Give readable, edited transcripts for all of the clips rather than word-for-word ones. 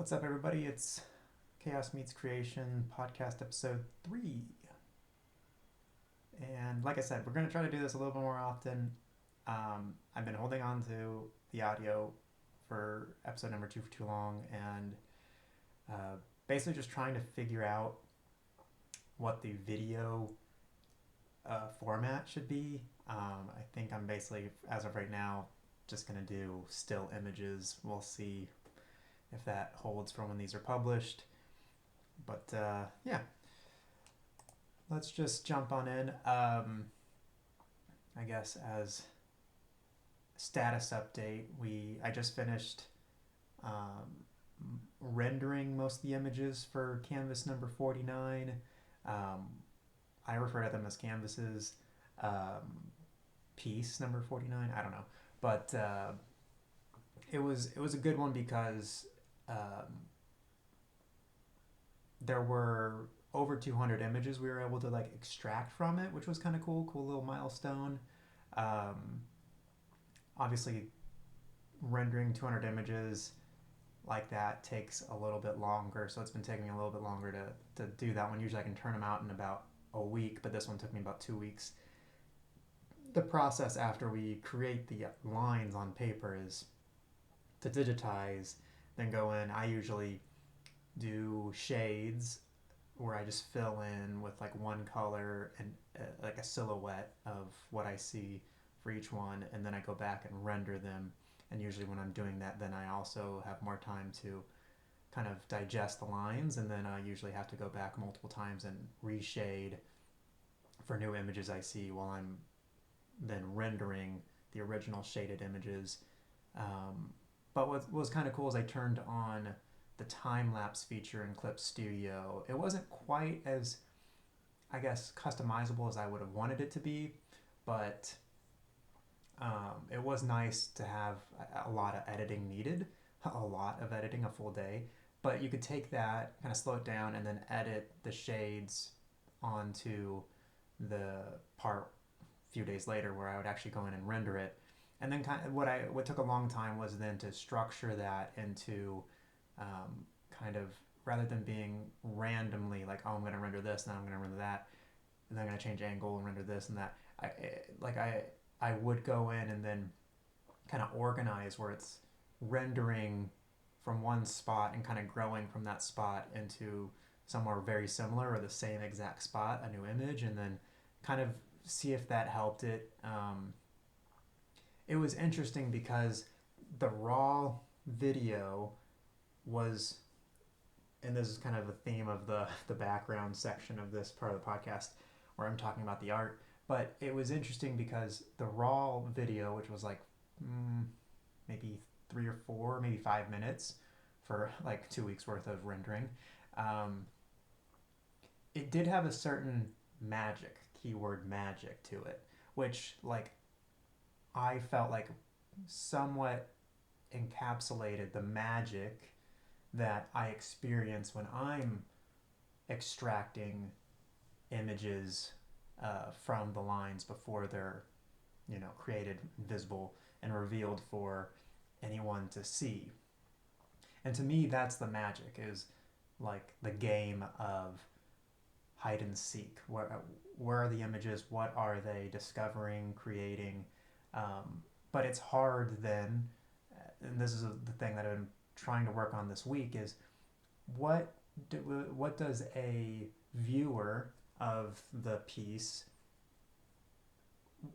What's up, everybody? It's Chaos Meets Creation podcast episode 3. And like I said, we're going to try to do this a little bit more often. I've been holding on to the audio for episode number 2 for too long, and basically just trying to figure out what the video format should be. I think I'm basically, as of right now, just going to do still images. We'll see if that holds for when these are published. But yeah, let's just jump on in. I guess as status update, I just finished rendering most of the images for canvas number 49. I refer to them as canvases. Piece number 49. I don't know, but it was a good one because there were over 200 images we were able to extract from it, which was kind of cool little milestone. Obviously rendering 200 images like that takes a little bit longer, so it's been taking me a little bit longer to do that one. Usually I can turn them out in about a week, but this one took me about 2 weeks. The process after we create the lines on paper is to digitize, then go in. I usually do shades where I just fill in with one color and like a silhouette of what I see for each one, and then I go back and render them. And usually when I'm doing that, then I also have more time to kind of digest the lines, and then I usually have to go back multiple times and reshade for new images I see while I'm then rendering the original shaded images. But what was kind of cool is I turned on the time-lapse feature in Clip Studio. It wasn't quite as, I guess, customizable as I would have wanted it to be, but it was nice to have a lot of editing needed, a lot of editing, a full day. But you could take that, kind of slow it down, and then edit the shades onto the part a few days later where I would actually go in and render it. And then what took a long time was then to structure that into kind of, rather than being randomly like, oh, I'm going to render this, and then I'm going to render that, and then I'm going to change angle and render this and that. I would go in and then kind of organize where it's rendering from one spot and kind of growing from that spot into somewhere very similar or the same exact spot, a new image, and then kind of see if that helped it. It was interesting because the raw video was, and this is kind of the theme of the background section of this part of the podcast where I'm talking about the art, but it was interesting because the raw video, which was maybe 3 or 4, maybe 5 minutes for 2 weeks worth of rendering, it did have a certain magic, keyword magic to it, which I felt somewhat encapsulated the magic that I experience when I'm extracting images from the lines before they're created, visible, and revealed for anyone to see. And to me, that's the magic, is the game of hide and seek. Where are the images? What are they discovering, creating? But it's hard then, and this is the thing that I've been trying to work on this week, is what does a viewer of the piece,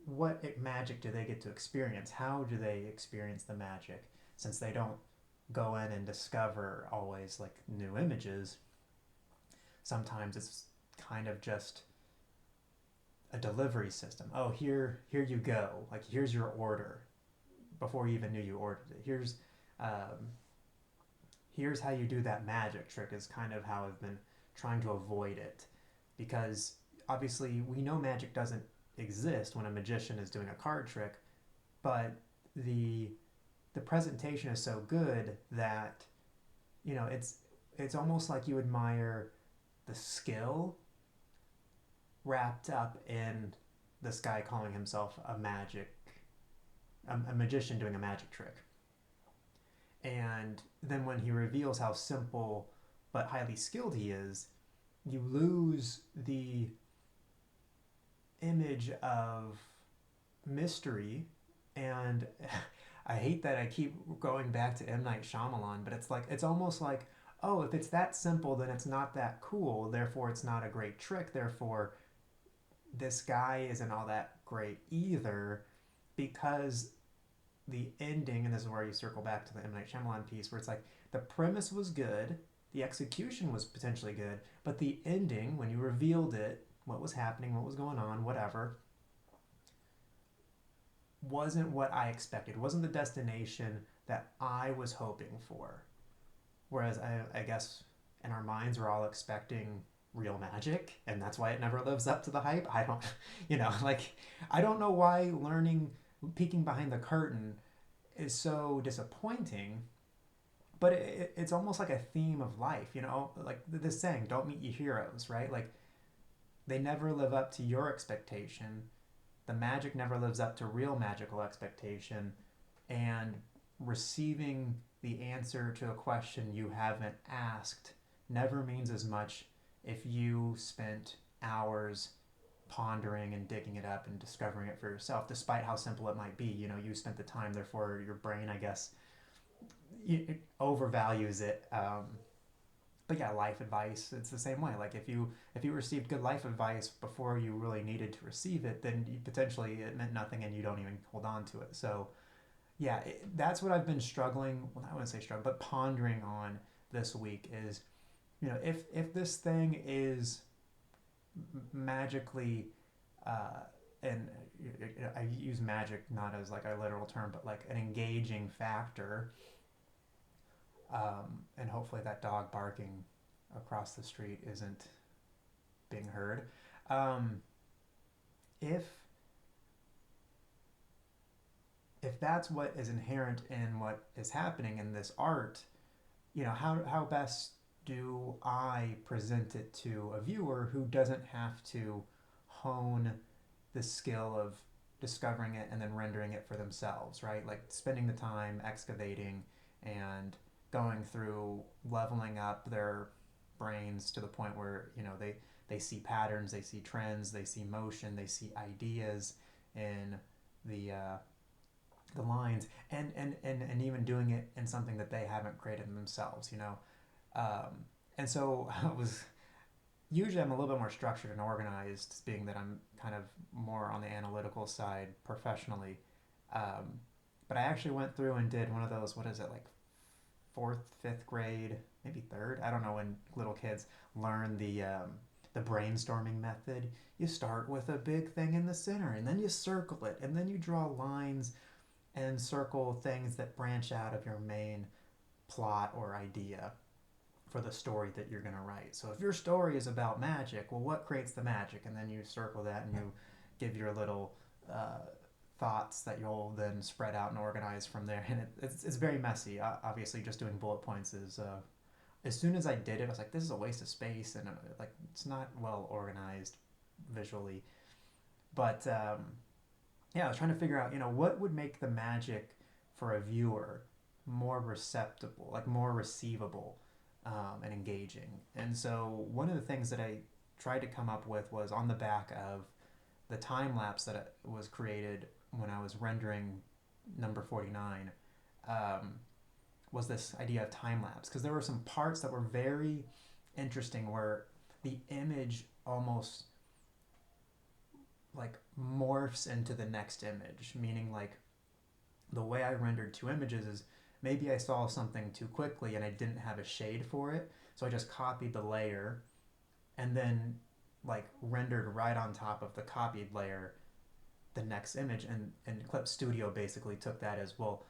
what magic do they get to experience? How do they experience the magic? Since they don't go in and discover always new images, sometimes it's kind of just a delivery system. Oh, here you go. Here's your order before you even knew you ordered it. Here's how you do that magic trick, is kind of how I've been trying to avoid it, because obviously we know magic doesn't exist when a magician is doing a card trick, but the presentation is so good that it's almost like you admire the skill wrapped up in this guy calling himself a magician doing a magic trick. And then when he reveals how simple but highly skilled he is, you lose the image of mystery. And I hate that I keep going back to M. Night Shyamalan, but it's almost like, oh, if it's that simple, then it's not that cool. Therefore, it's not a great trick. Therefore, this guy isn't all that great either, because the ending, and this is where you circle back to the M. Night Shyamalan piece, where it's like the premise was good, the execution was potentially good, but the ending, when you revealed it, what was happening, what was going on, whatever, wasn't what I expected, wasn't the destination that I was hoping for. Whereas I guess in our minds we're all expecting real magic, and that's why it never lives up to the hype. I don't, like, I don't know why learning, peeking behind the curtain is so disappointing, but it's almost like a theme of life, like this saying, don't meet your heroes, right? Like, they never live up to your expectation. The magic never lives up to real magical expectation. And receiving the answer to a question you haven't asked never means as much if you spent hours pondering and digging it up and discovering it for yourself, despite how simple it might be. You spent the time, therefore your brain, I guess, it overvalues it. But yeah, life advice, it's the same way. Like, if you received good life advice before you really needed to receive it, then potentially it meant nothing and you don't even hold on to it. So yeah, that's what I've been struggling, well, I wouldn't say struggle, but pondering on this week is, if this thing is magically, and I use magic not as like a literal term, but like an engaging factor, and hopefully that dog barking across the street isn't being heard. Um, if if that's what is inherent in what is happening in this art, how best do I present it to a viewer who doesn't have to hone the skill of discovering it and then rendering it for themselves, right? Like spending the time excavating and going through leveling up their brains to the point where, they see patterns, they see trends, they see motion, they see ideas in the the lines, and even doing it in something that they haven't created themselves. um, and so I was usually I'm a little bit more structured and organized, being that I'm kind of more on the analytical side professionally. um, but I actually went through and did one of those, what is it, like fourth, fifth grade, maybe third, I don't know, when little kids learn the brainstorming method. You start with a big thing in the center, and then you circle it, and then you draw lines and circle things that branch out of your main plot or idea for the story that you're going to write. So if your story is about magic, well, what creates the magic? And then you circle that and you give your little uh, thoughts that you'll then spread out and organize from there. And it's very messy. Obviously, just doing bullet points is. As soon as I did it, I was like, this is a waste of space, and like it's not well organized visually. But yeah, I was trying to figure out, what would make the magic for a viewer more receptible, like more receivable, and engaging. And so one of the things that I tried to come up with was on the back of the time lapse that was created when I was rendering number 49, um, was this idea of time lapse, because there were some parts that were very interesting where the image almost like morphs into the next image, meaning like the way I rendered two images is maybe I saw something too quickly and I didn't have a shade for it, so I just copied the layer and then like rendered right on top of the copied layer the next image, and Clip Studio basically took that as, well,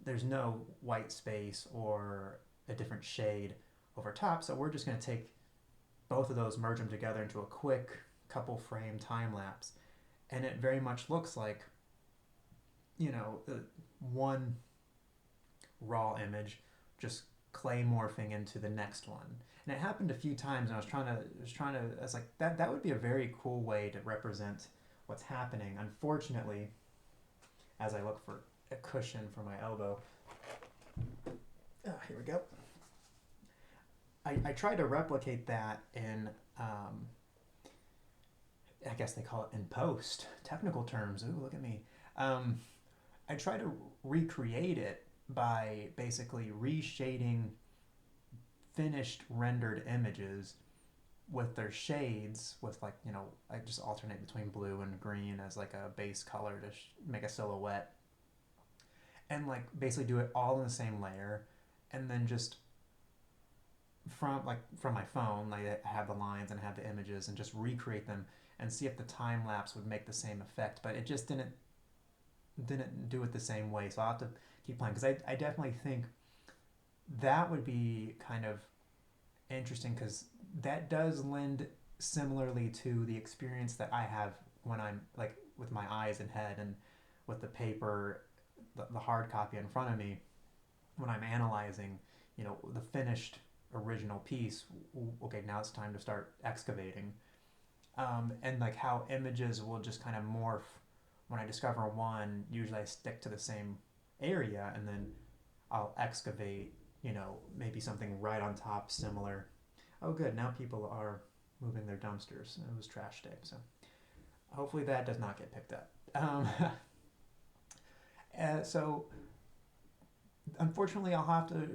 there's no white space or a different shade over top, so we're just going to take both of those, merge them together into a quick couple frame time lapse, and it very much looks like, one raw image just clay morphing into the next one. And it happened a few times, and I was like, that would be a very cool way to represent what's happening. Unfortunately, as I look for a cushion for my elbow, Here we go. I tried to replicate that in, I guess they call it in post, technical terms. Ooh, look at me. Um, I try to recreate it by basically reshading finished rendered images with their shades, with like, I just alternate between blue and green as like a base color to make a silhouette, and like basically do it all in the same layer, and then just from my phone, like I have the lines and I have the images, and just recreate them and see if the time lapse would make the same effect. But it just didn't do it the same way. So I'll have to keep playing, because I definitely think that would be kind of interesting, because that does lend similarly to the experience that I have when I'm like with my eyes and head and with the paper, the hard copy in front of me, when I'm analyzing, the finished original piece. Okay, now it's time to start excavating, and like how images will just kind of morph. When I discover one, usually I stick to the same area, and then I'll excavate, maybe something right on top similar. Oh, good. Now people are moving their dumpsters. It was trash day, so hopefully that does not get picked up. So unfortunately, I'll have to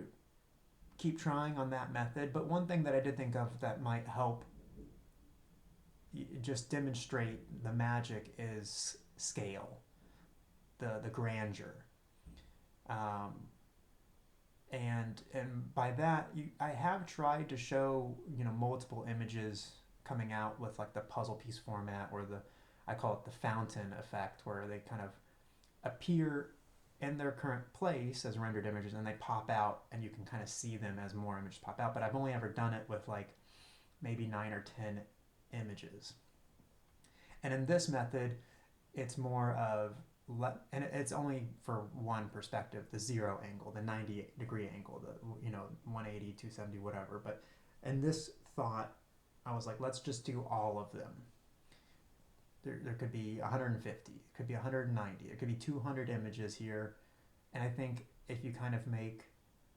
keep trying on that method. But one thing that I did think of that might help just demonstrate the magic is scale, the grandeur. Um, and by that, I have tried to show multiple images coming out with like the puzzle piece format, or the, I call it the fountain effect, where they kind of appear in their current place as rendered images, and they pop out and you can kind of see them as more images pop out. But I've only ever done it with like maybe 9 or 10 images. And in this method, it's more of, and it's only for one perspective, the zero angle, the 90-degree angle, the 180, 270, whatever. But in this thought, I was like, let's just do all of them. There could be 150, it could be 190, it could be 200 images here. And I think if you kind of make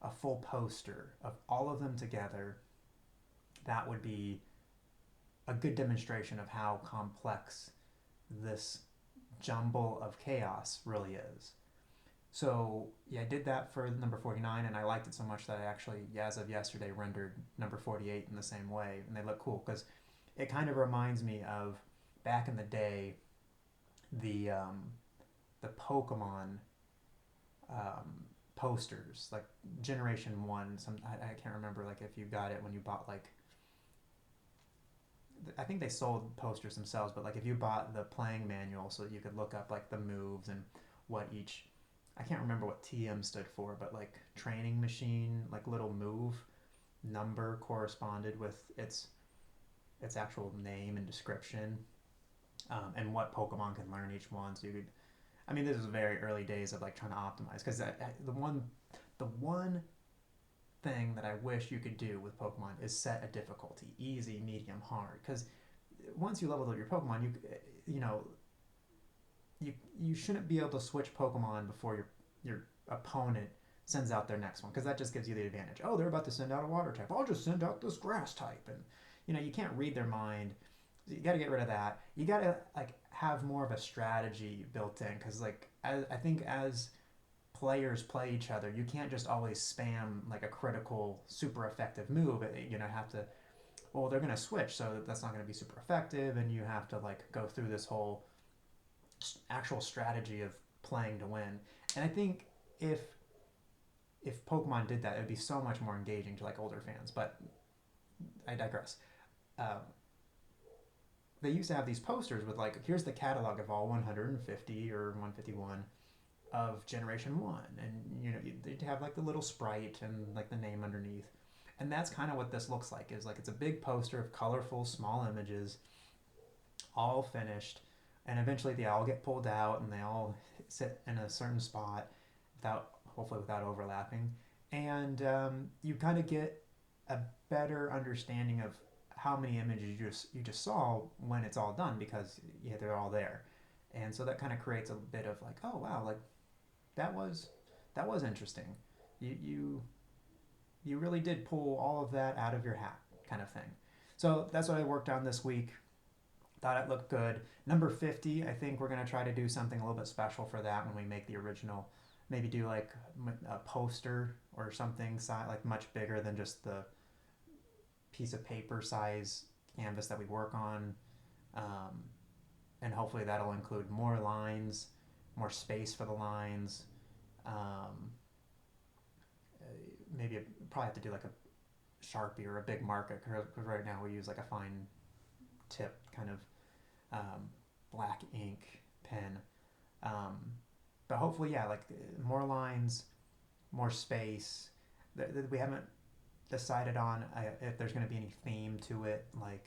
a full poster of all of them together, that would be a good demonstration of how complex this jumble of chaos really is. So yeah, I did that for number 49, and I liked it so much that I actually, as of yesterday, rendered number 48 in the same way, and they look cool, because it kind of reminds me of back in the day, the Pokemon posters, like Generation One. I can't remember like if you got it when you bought like, I think they sold posters themselves, but like if you bought the playing manual so that you could look up like the moves and what each, I can't remember what TM stood for, but like training machine, like little move number corresponded with its actual name and description, and what Pokemon can learn each one. So you could, I mean, this is very early days of like trying to optimize, because the one thing that I wish you could do with Pokemon is set a difficulty: easy, medium, hard. Because once you level up your Pokemon, you know you shouldn't be able to switch Pokemon before your opponent sends out their next one, because that just gives you the advantage. Oh, they're about to send out a water type. I'll just send out this grass type, and you can't read their mind. You got to get rid of that. You got to like have more of a strategy built in, because like I think as players play each other, you can't just always spam like a critical, super effective move. Have to. Well, they're gonna switch, so that's not gonna be super effective, and you have to like go through this whole actual strategy of playing to win. And I think if Pokemon did that, it would be so much more engaging to like older fans. But I digress. Um, they used to have these posters with like, here's the catalog of all 150 or 151 of Generation 1, and they'd have like the little sprite and like the name underneath. And that's kind of what this looks like, is like it's a big poster of colorful small images, all finished, and eventually they all get pulled out and they all sit in a certain spot, hopefully without overlapping. And you kind of get a better understanding of how many images you just saw when it's all done, because they're all there. And so that kind of creates a bit of like, oh wow, like that was interesting. You you really did pull all of that out of your hat, kind of thing. So that's what I worked on this week. Thought it looked good. Number 50, I think we're going to try to do something a little bit special for that when we make the original. Maybe do like a poster or something like much bigger than just the piece of paper size canvas that we work on. Um, and hopefully that'll include more lines, more space for the lines. Um, Maybe probably have to do like a Sharpie or a big marker because right now we use like a fine tip kind of black ink pen. Um, but hopefully, yeah, like more lines, more space. We haven't decided on if there's going to be any theme to it, like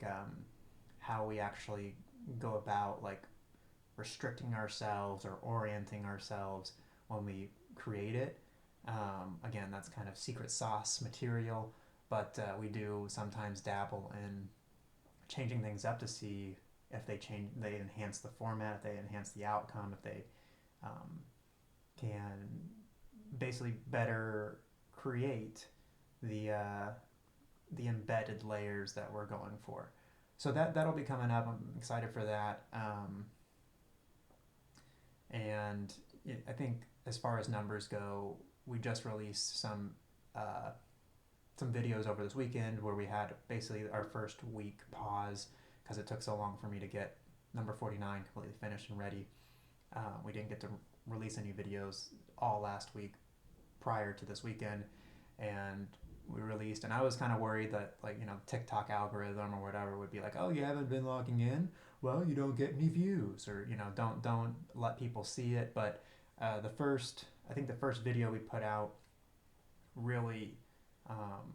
how we actually go about like restricting ourselves or orienting ourselves when we create it. Again, that's kind of secret sauce material, but we do sometimes dabble in changing things up to see if they enhance the format, if they enhance the outcome, if they um, can basically better create the embedded layers that we're going for. So that'll be coming up. I'm excited for that. And I think as far as numbers go, we just released some videos over this weekend where we had basically our first week pause because it took so long for me to get number 49 completely finished and ready. We didn't get to release any videos all last week prior to this weekend, and we released, and I was kind of worried that, like, TikTok algorithm or whatever would be like, oh, you haven't been logging in, well, you don't get any views, or don't let people see it. But I think the first video we put out really um,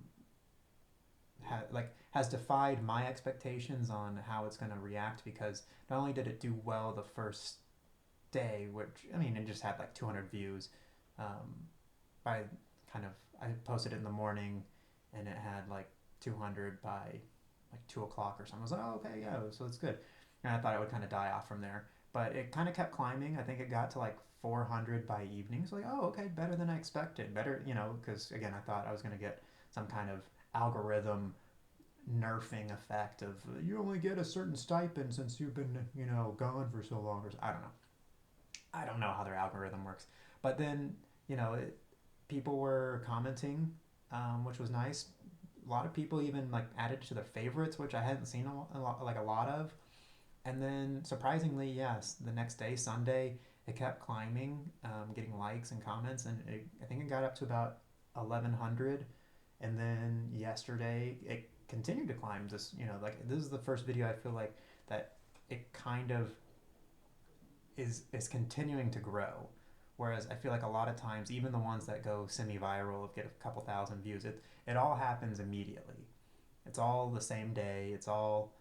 has defied my expectations on how it's going to react, because not only did it do well the first day, which it just had like 200 views. By I posted it in the morning, and it had like 200 by like 2 o'clock or something. I was like, oh, okay, yeah, so it's good. And I thought it would kind of die off from there, but it kind of kept climbing. I think it got to like 400 by evening. So like, oh, okay, better than I expected. Better, because again, I thought I was going to get some kind of algorithm nerfing effect of you only get a certain stipend since you've been gone for so long. Or I don't know. I don't know how their algorithm works, but then people were commenting, which was nice. A lot of people even like added to their favorites, which I hadn't seen a lot of. And then surprisingly, yes, the next day, Sunday, it kept climbing, getting likes and comments, and I think it got up to about 1,100. And then yesterday, it continued to climb. Just like this is the first video I feel like that it kind of is continuing to grow. Whereas I feel like a lot of times, even the ones that go semi-viral, get a couple thousand views, it all happens immediately. It's all the same day. It's all,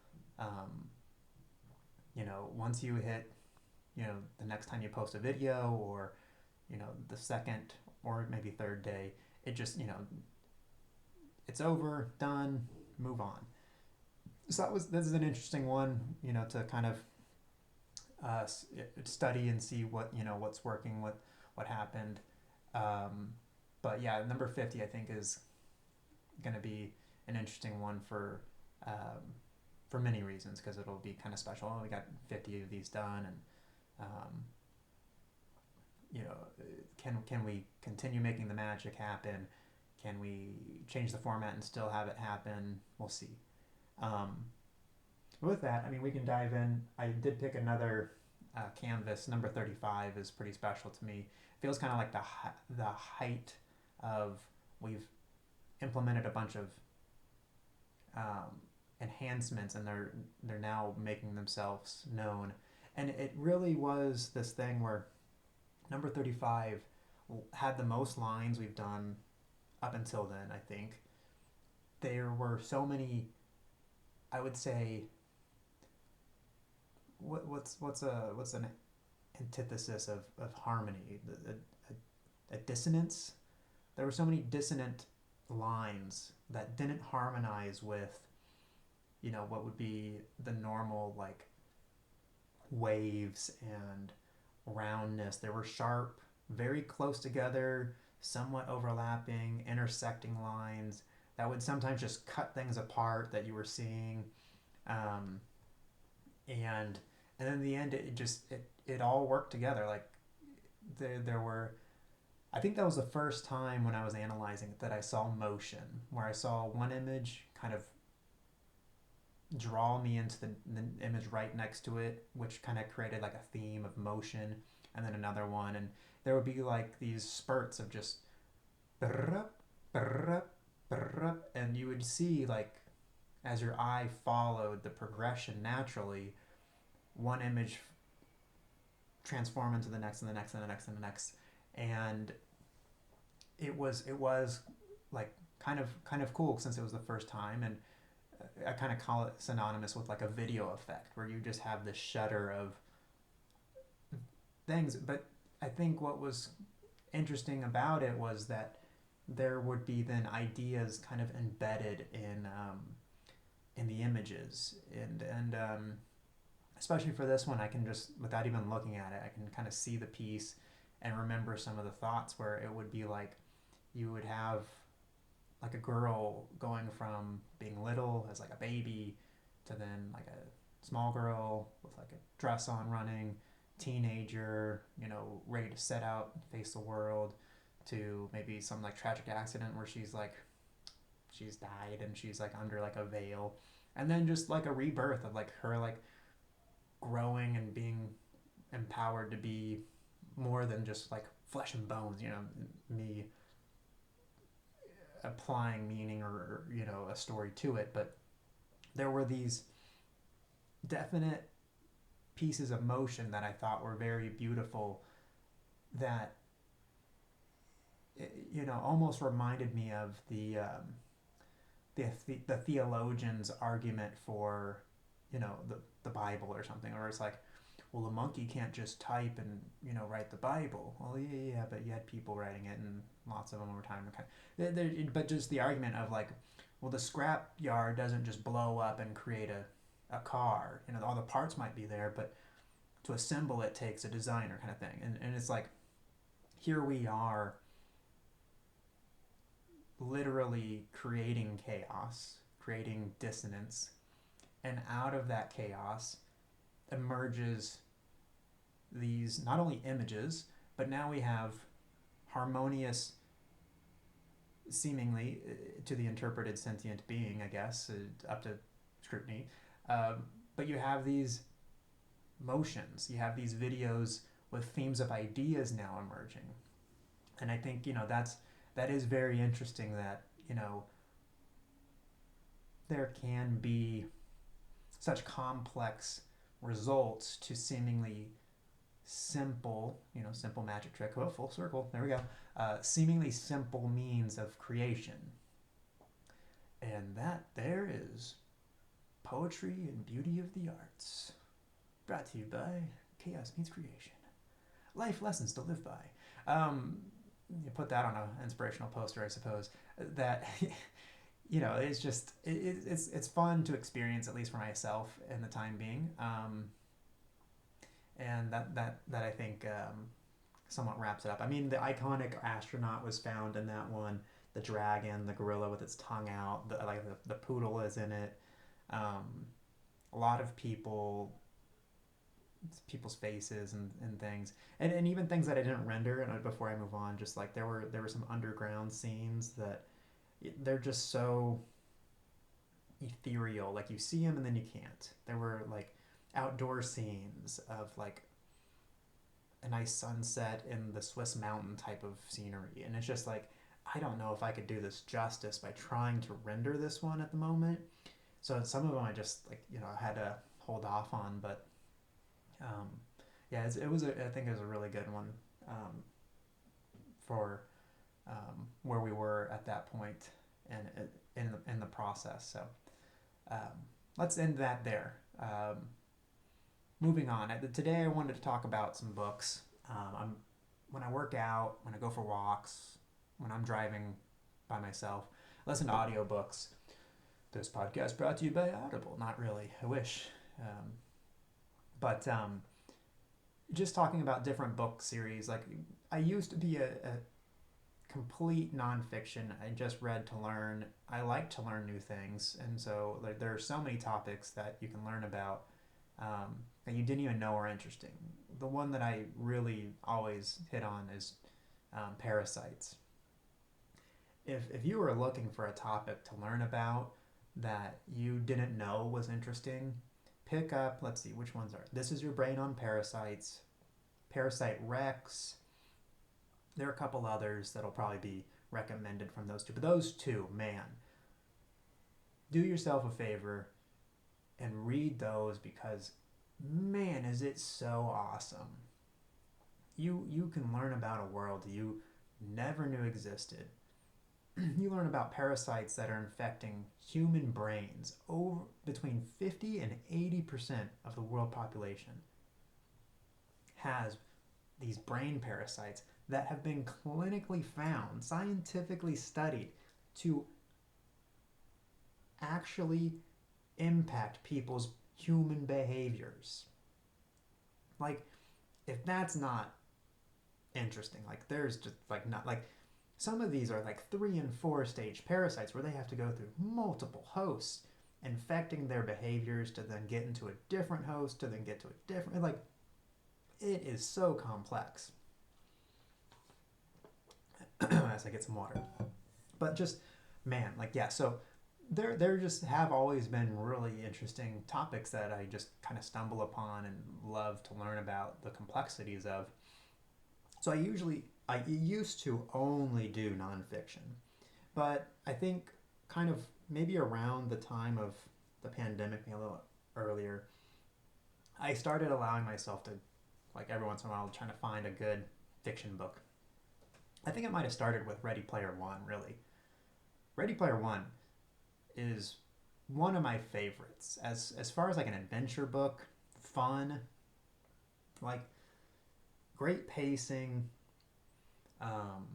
once you hit, the next time you post a video, or, the second or maybe third day, it just, it's over, done, move on. So this is an interesting one, to kind of study and see what's working, what happened. But yeah, number 50 I think is going to be an interesting one for many reasons, because it'll be kind of special. We got 50 of these done, and can we continue making the magic happen? Can we change the format and still have it happen? We'll see. With that, we can dive in. I did pick another canvas. Number 35 is pretty special to me. It feels kind of like the height of, we've implemented a bunch of enhancements, and they're now making themselves known. And it really was this thing where number 35 had the most lines we've done up until then. I think there were so many, I would say, what's an antithesis of harmony, a dissonance. There were so many dissonant lines that didn't harmonize with what would be the normal, like, waves and roundness. They were sharp, very close together, somewhat overlapping, intersecting lines that would sometimes just cut things apart that you were seeing. Um, and and in the end, it all worked together. Like there were, I think that was the first time when I was analyzing it that I saw motion, where I saw one image kind of draw me into the image right next to it, which kind of created like a theme of motion, and then another one, and there would be like these spurts of just and you would see like as your eye followed the progression naturally, one image transform into the next and the next and the next and the next, and it was like kind of cool since it was the first time, and I kind of call it synonymous with like a video effect where you just have this shutter of things. But I think what was interesting about it was that there would be then ideas kind of embedded in the images, and especially for this one, I can just without even looking at it, I can kind of see the piece and remember some of the thoughts where it would be like you would have like a girl going from being little as like a baby to then like a small girl with like a dress on running, teenager, ready to set out and face the world, to maybe some like tragic accident where she's died and she's like under like a veil, and then just like a rebirth of like her like growing and being empowered to be more than just like flesh and bones, me applying meaning or a story to it. But there were these definite pieces of motion that I thought were very beautiful, that almost reminded me of the theologian's argument for the Bible or something, or it's like, well, a monkey can't just type and write the Bible. Well, yeah, but you had people writing it, and lots of them over time. But just the argument of like, well, the scrap yard doesn't just blow up and create a car. All the parts might be there, but to assemble it takes a designer, kind of thing. And it's like, here we are literally creating chaos, creating dissonance, and out of that chaos emerges these not only images, but now we have harmonious, seemingly to the interpreted sentient being, I guess, up to scrutiny. But you have these motions, you have these videos with themes of ideas now emerging, and I think that is very interesting. That there can be such complex results to seemingly simple, simple magic trick. Oh, full circle. There we go. Seemingly simple means of creation. And that there is Poetry and Beauty of the Arts. Brought to you by Chaos Meets Creation. Life lessons to live by. You put that on an inspirational poster, I suppose. That it's just it's fun to experience, at least for myself in the time being, and that I think somewhat wraps it up. I mean, the iconic astronaut was found in that one. The dragon, the gorilla with its tongue out, the poodle is in it. A lot of people's faces and things, and even things that I didn't render. And before I move on, just like there were some underground scenes that they're just so ethereal. Like you see them and then you can't. There were like outdoor scenes of like a nice sunset in the Swiss mountain type of scenery, and it's just like, I don't know if I could do this justice by trying to render this one at the moment. So some of them I just like had to hold off on, but yeah, I think it was a really good one for where we were at that point and in the process. So let's end that there. Moving on. Today I wanted to talk about some books. When I work out, when I go for walks, when I'm driving by myself, I listen to audiobooks. This podcast brought to you by Audible. Not really. I wish. But just talking about different book series. Like, I used to be a complete nonfiction. I just read to learn. I like to learn new things, and so like there are so many topics that you can learn about that you didn't even know were interesting. The one that I really always hit on is parasites. If you were looking for a topic to learn about that you didn't know was interesting, pick up. Let's see which ones are. This is Your Brain on Parasites, Parasite Rex. There are a couple others that'll probably be recommended from those two, but those two, man, do yourself a favor and read those because man, is it so awesome. You can learn about a world you never knew existed. You learn about parasites that are infecting human brains. Over between 50 and 80% of the world population has these brain parasites that have been clinically found, scientifically studied to actually impact people's human behaviors. Like, if that's not interesting, like, there's just, like, not, like, some of these are like 3 and 4 stage parasites where they have to go through multiple hosts, infecting their behaviors to then get into a different host, to then get to a different, like, it is so complex. As I get some water. But just, man, like, yeah, so there just have always been really interesting topics that I just kind of stumble upon and love to learn about the complexities of. So I used to only do nonfiction, but I think kind of maybe around the time of the pandemic, maybe a little earlier, I started allowing myself to, like every once in a while, trying to find a good fiction book. I think it might have started with Ready Player One, really. Ready Player One is one of my favorites. As far as like an adventure book, fun, like great pacing, um,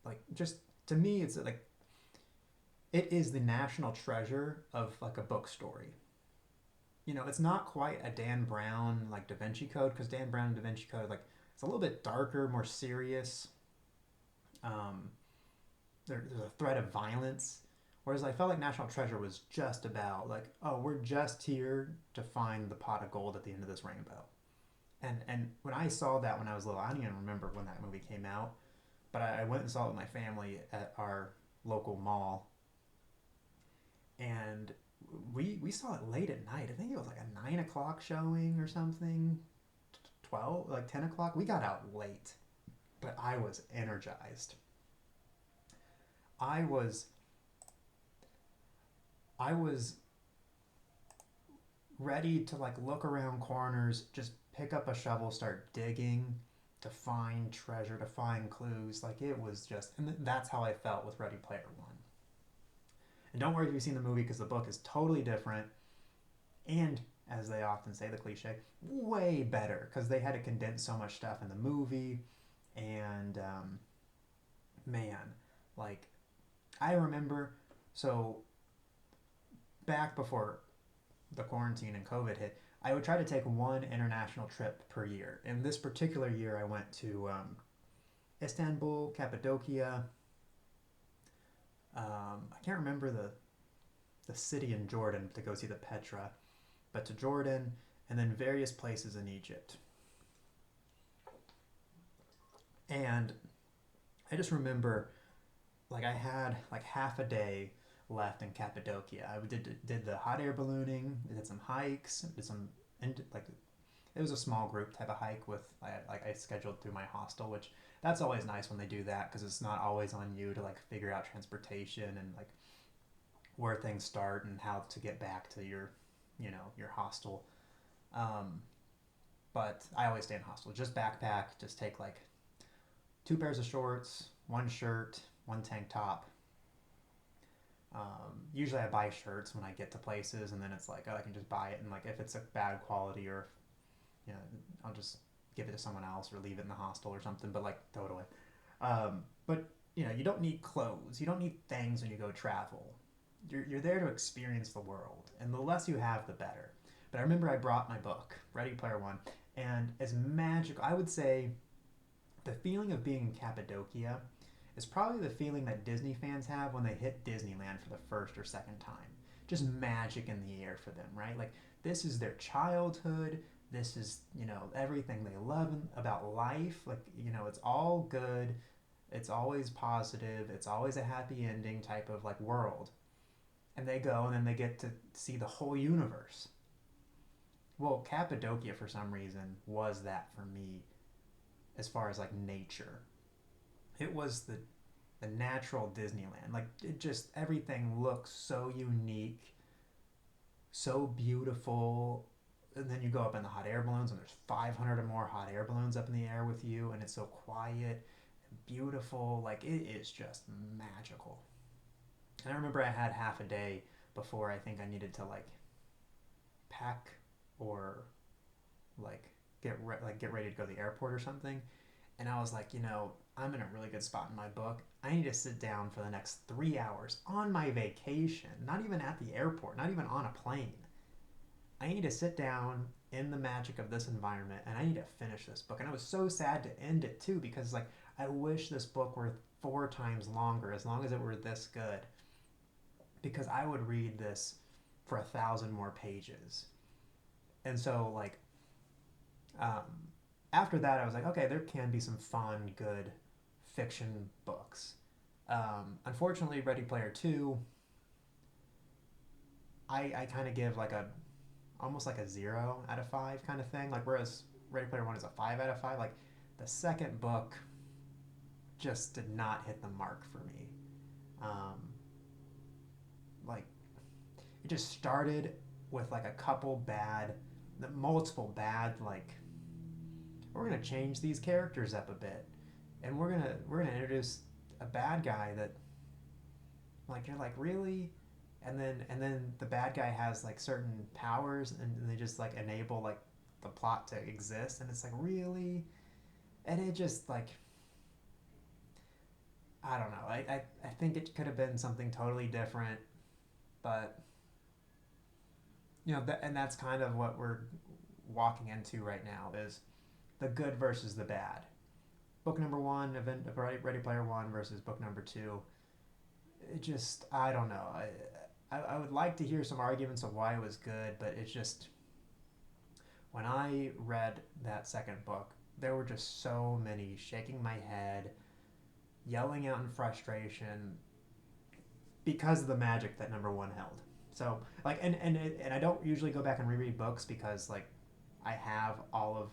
like just to me, it's like it is the national treasure of like a book story. You know, it's not quite a Dan Brown like Da Vinci Code because Dan Brown and Da Vinci Code like it's a little bit darker, more serious. Um, there's a threat of violence. Whereas I felt like National Treasure was just about like, oh, we're just here to find the pot of gold at the end of this rainbow. And when I saw that when I was little, I don't even remember when that movie came out, but I went and saw it with my family at our local mall, and we saw it late at night. I think it was like a 9 o'clock showing or something, 12 like 10 o'clock. We got out late, but I was energized. I was I was ready to like look around corners, just pick up a shovel, start digging to find treasure, to find clues. Like it was just, and that's how I felt with Ready Player One. And don't worry if you've seen the movie because the book is totally different. And as they often say, the cliche, way better because they had to condense so much stuff in the movie. And man, like I remember, so back before the quarantine and COVID hit, I would try to take one international trip per year. And this particular year, I went to Istanbul, Cappadocia. I can't remember the city in Jordan to go see the Petra, but to Jordan and then various places in Egypt. And I just remember, like I had like half a day left in Cappadocia. I did the hot air ballooning, did some hikes, did some like it was a small group type of hike with I scheduled through my hostel, which that's always nice when they do that because it's not always on you to like figure out transportation and like where things start and how to get back to your hostel. Um, but I always stay in hostel. Just backpack, just take like 2 pairs of shorts, one shirt, one tank top. Usually I buy shirts when I get to places, and then it's like, oh, I can just buy it, and like if it's a bad quality or, you know, I'll just give it to someone else or leave it in the hostel or something. But like throw it away. But you know, you don't need clothes. You don't need things when you go travel. You're there to experience the world, and the less you have, the better. But I remember I brought my book, Ready Player One, and as magical, I would say The feeling of being in Cappadocia is probably the feeling that Disney fans have when they hit Disneyland for the first or second time. Just magic in the air for them, right? Like, this is their childhood. This is, everything they love about life. Like, it's all good. It's always positive. It's always a happy ending type of like world. And they go and then they get to see the whole universe. Well, Cappadocia for some reason was that for me as far as like nature. It was the natural Disneyland. Like it just everything looks so unique, so beautiful. And then you go up in the hot air balloons and there's 500 or more hot air balloons up in the air with you and it's so quiet and beautiful. Like it is just magical. And I remember I had half a day before I think I needed to like pack or like get ready to go to the airport or something. And I was like, I'm in a really good spot in my book. I need to sit down for the next 3 hours on my vacation, not even at the airport, not even on a plane. I need to sit down in the magic of this environment and I need to finish this book. And I was so sad to end it too because like I wish this book were 4 times longer, as long as it were this good. Because I would read this for 1,000 more pages. And so like um, after that I was like, okay, there can be some fun, good fiction books. Unfortunately, Ready Player 2, I kind of give like almost like a 0 out of 5 kind of thing. Like whereas Ready Player 1 is a 5 out of 5. Like the second book just did not hit the mark for me. Um, like it just started with like multiple bad like we're gonna change these characters up a bit, and we're gonna introduce a bad guy that like you're like really, and then the bad guy has like certain powers and they just like enable like the plot to exist, and it's like really, and it just like I don't know. I think it could have been something totally different, but and that's kind of what we're walking into right now is the good versus the bad. Book number one, event Ready Player One versus book number two. It just I don't know. I would like to hear some arguments of why it was good, but it's just when I read that second book, there were just so many shaking my head, yelling out in frustration because of the magic that number one held. So like and I don't usually go back and reread books because like I have all of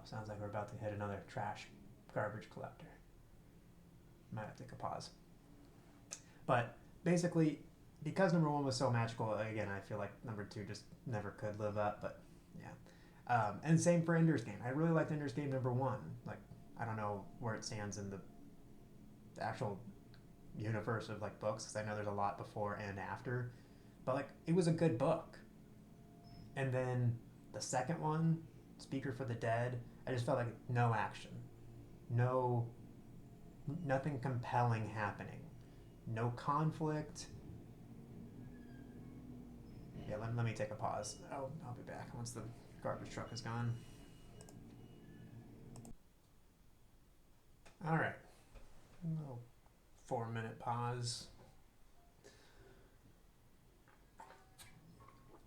sounds like we're about to hit another trash garbage collector. Might have to take a pause. But basically, because number one was so magical, again, I feel like number two just never could live up. But yeah, and same for Ender's Game. I really liked Ender's Game number one. Like I don't know where it stands in the actual universe of like books because I know there's a lot before and after, but like it was a good book. And then the second one, Speaker for the Dead, I just felt like no action, no, nothing compelling happening, no conflict. Yeah, let me take a pause. I'll be back once the garbage truck is gone. All right, little 4-minute pause.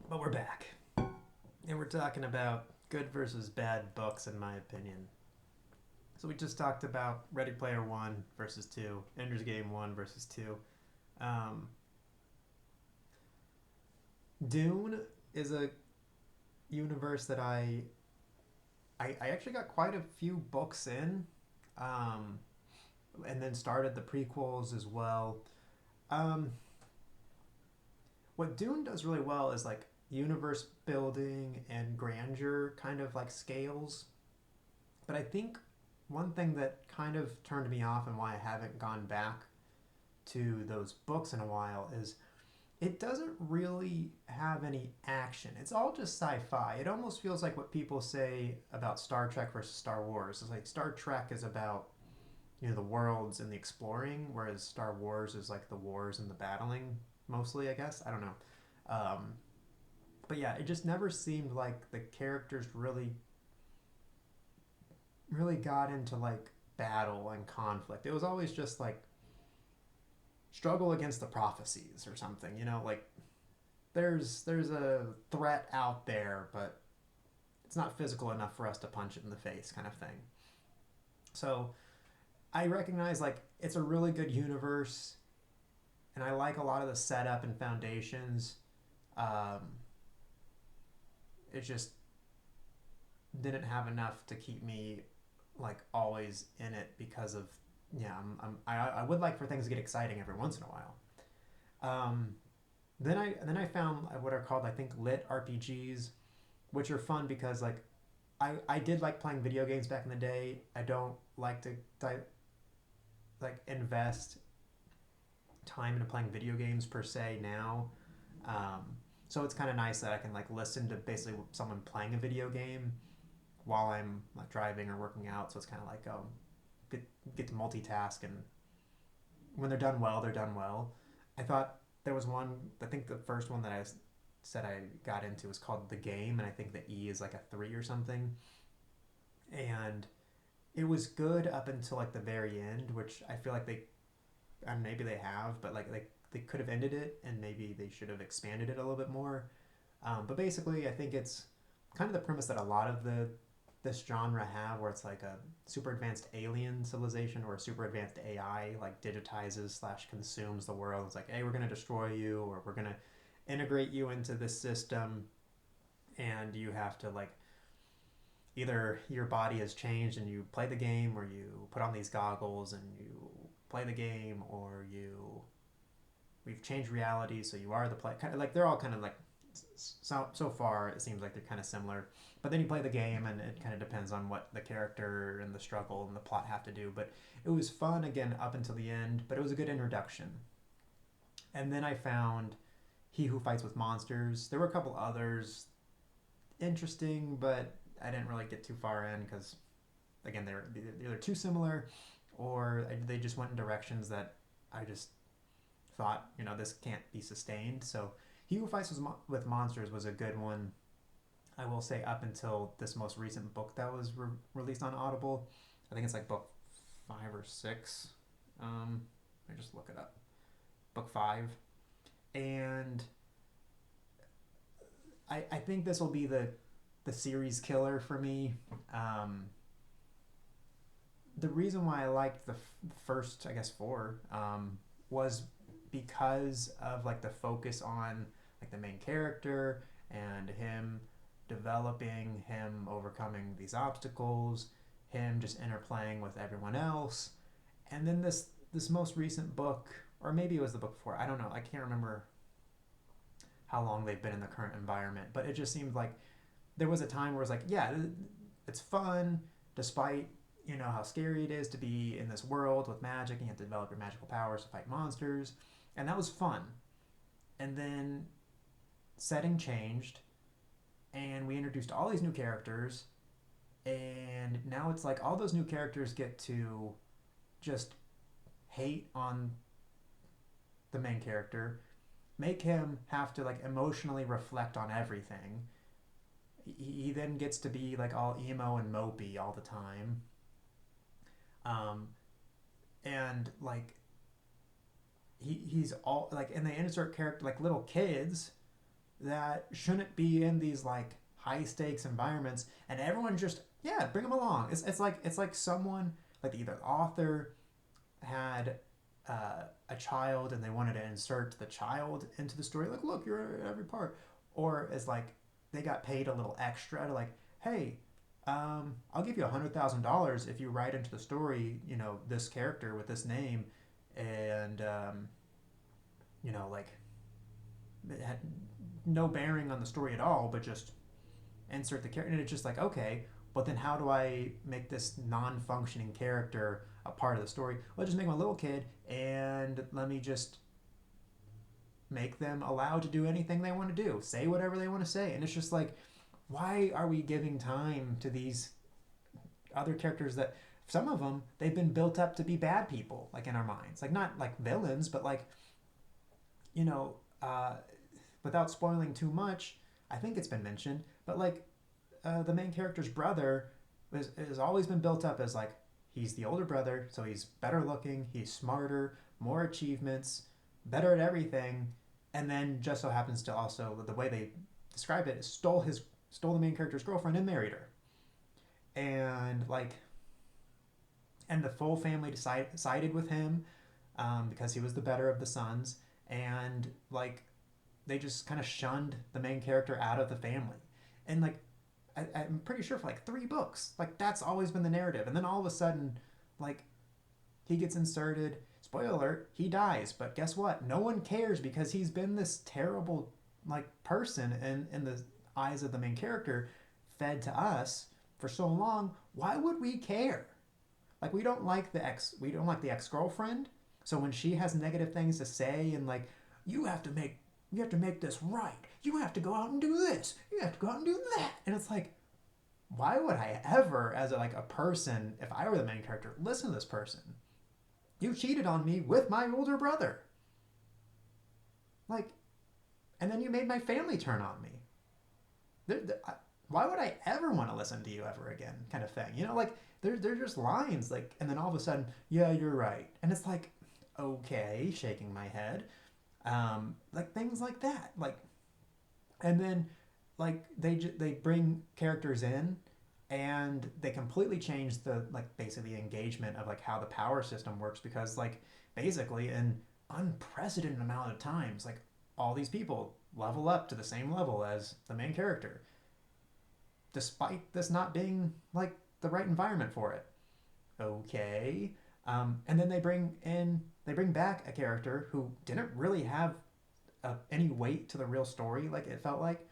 But we're back. And we're talking about good versus bad books, in my opinion. So we just talked about Ready Player 1 versus 2, Ender's Game 1 versus 2. Dune is a universe that I actually got quite a few books in, and then started the prequels as well. What Dune does really well is like universe building and grandeur kind of like scales. But I think one thing that kind of turned me off and why I haven't gone back to those books in a while is it doesn't really have any action. It's all just sci-fi. It almost feels like what people say about Star Trek versus Star Wars. It's like Star Trek is about the worlds and the exploring, whereas Star Wars is like the wars and the battling mostly, I guess. I don't know. But yeah, it just never seemed like the characters really really got into like battle and conflict. It was always just like struggle against the prophecies or something, like there's a threat out there, but it's not physical enough for us to punch it in the face kind of thing. So I recognize like it's a really good universe, and I like a lot of the setup and foundations. Um, it just didn't have enough to keep me like always in it because of I would like for things to get exciting every once in a while. Um, then I found what are called I think lit RPGs, which are fun because like I did like playing video games back in the day. I don't like to like invest time into playing video games per se now. Um, so it's kind of nice that I can like listen to basically someone playing a video game while I'm like driving or working out. So it's kind of like get to multitask, and when they're done well, they're done well. I thought there was one. I think the first one that I said I got into was called The Game, and I think the E is like a 3 or something. And it was good up until like the very end, which I feel like they and maybe they have, but like they could have ended it, and maybe they should have expanded it a little bit more. But basically, I think it's kind of the premise that a lot of this genre have, where it's like a super advanced alien civilization or a super advanced AI like digitizes slash consumes the world. It's like, hey, we're gonna destroy you, or we're gonna integrate you into this system, and you have to like either your body has changed and you play the game, or you put on these goggles and you play the game, or we've changed reality, so you are the play. Kind of like they're all kind of like so far it seems like they're kind of similar, but then you play the game and it kind of depends on what the character and the struggle and the plot have to do. But it was fun again up until the end, but it was a good introduction. And then I found He Who Fights with Monsters. There were a couple others interesting, but I didn't really get too far in because again they were either too similar, or they just went in directions that I just thought, this can't be sustained. So He Who Fights with Monsters was a good one. I will say up until this most recent book that was released on Audible. I think it's like book 5 or 6. Let me just look it up. Book 5. And I think this will be the series killer for me. The reason why I liked the first, I guess, 4 was because of like the focus on like the main character and him developing, him overcoming these obstacles, him just interplaying with everyone else. And then this most recent book, or maybe it was the book before, I don't know, I can't remember how long they've been in the current environment, but it just seemed like there was a time where it's like, yeah, it's fun despite how scary it is to be in this world with magic, and you have to develop your magical powers to fight monsters, and that was fun. And then setting changed, and we introduced all these new characters, and now it's like all those new characters get to just hate on the main character, make him have to like emotionally reflect on everything. He then gets to be like all emo and mopey all the time. um, and like he's all like, and they insert character like little kids that shouldn't be in these like high stakes environments, and everyone just, yeah, bring them along. It's like someone like either the author had a child and they wanted to insert the child into the story, like, look, you're at every part, or it's like they got paid a little extra to like, hey, I'll give you $100,000 if you write into the story, this character with this name, and like it had no bearing on the story at all, but just insert the character. And it's just like, okay, but then how do I make this non-functioning character a part of the story? Well, just make him a little kid, and let me just make them allowed to do anything they want to do, say whatever they want to say. And it's just like, why are we giving time to these other characters that some of them they've been built up to be bad people, like in our minds, like not like villains, but like, you know uh, without spoiling too much, I think it's been mentioned, but like the main character's brother, it has always been built up as like he's the older brother, so he's better looking, he's smarter, more achievements, better at everything, and then just so happens to also the way they describe it is stole the main character's girlfriend and married her, and like and the full family sided with him because he was the better of the sons, and like they just kind of shunned the main character out of the family, and like I'm pretty sure for like 3 books, like that's always been the narrative, and then all of a sudden, like he gets inserted. Spoiler alert: he dies, but guess what? No one cares because he's been this terrible like person in the eyes of the main character, fed to us for so long. Why would we care? Like we don't like the ex girlfriend. So when she has negative things to say and like you have to make you have to make this right. You have to go out and do this. You have to go out and do that. And it's like, why would I ever, as a, like a person, if I were the main character, listen to this person? You cheated on me with my older brother. Like, and then you made my family turn on me. Why would I ever want to listen to you ever again? Kind of thing. You know, like they're just lines. Like, and then all of a sudden, yeah, you're right. And it's like, okay, shaking my head. Like things like that. Like, and then like they bring characters in and they completely change the like basically engagement of like how the power system works, because like basically in unprecedented amount of times like all these people level up to the same level as the main character despite this not being like the right environment for it. Okay. And then they bring back a character who didn't really have any weight to the real story. Like it felt like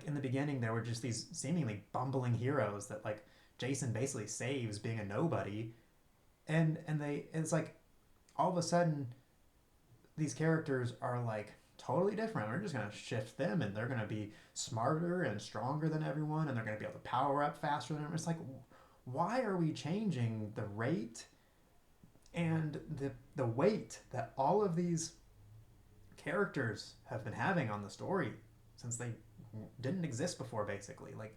in the beginning there were just these seemingly bumbling heroes that like Jason basically saves being a nobody, and it's like all of a sudden these characters are like totally different. We're just gonna shift them, and they're gonna be smarter and stronger than everyone, and they're gonna be able to power up faster than everyone. It's like, why are we changing the rate and the weight that all of these characters have been having on the story since they didn't exist before? Basically, like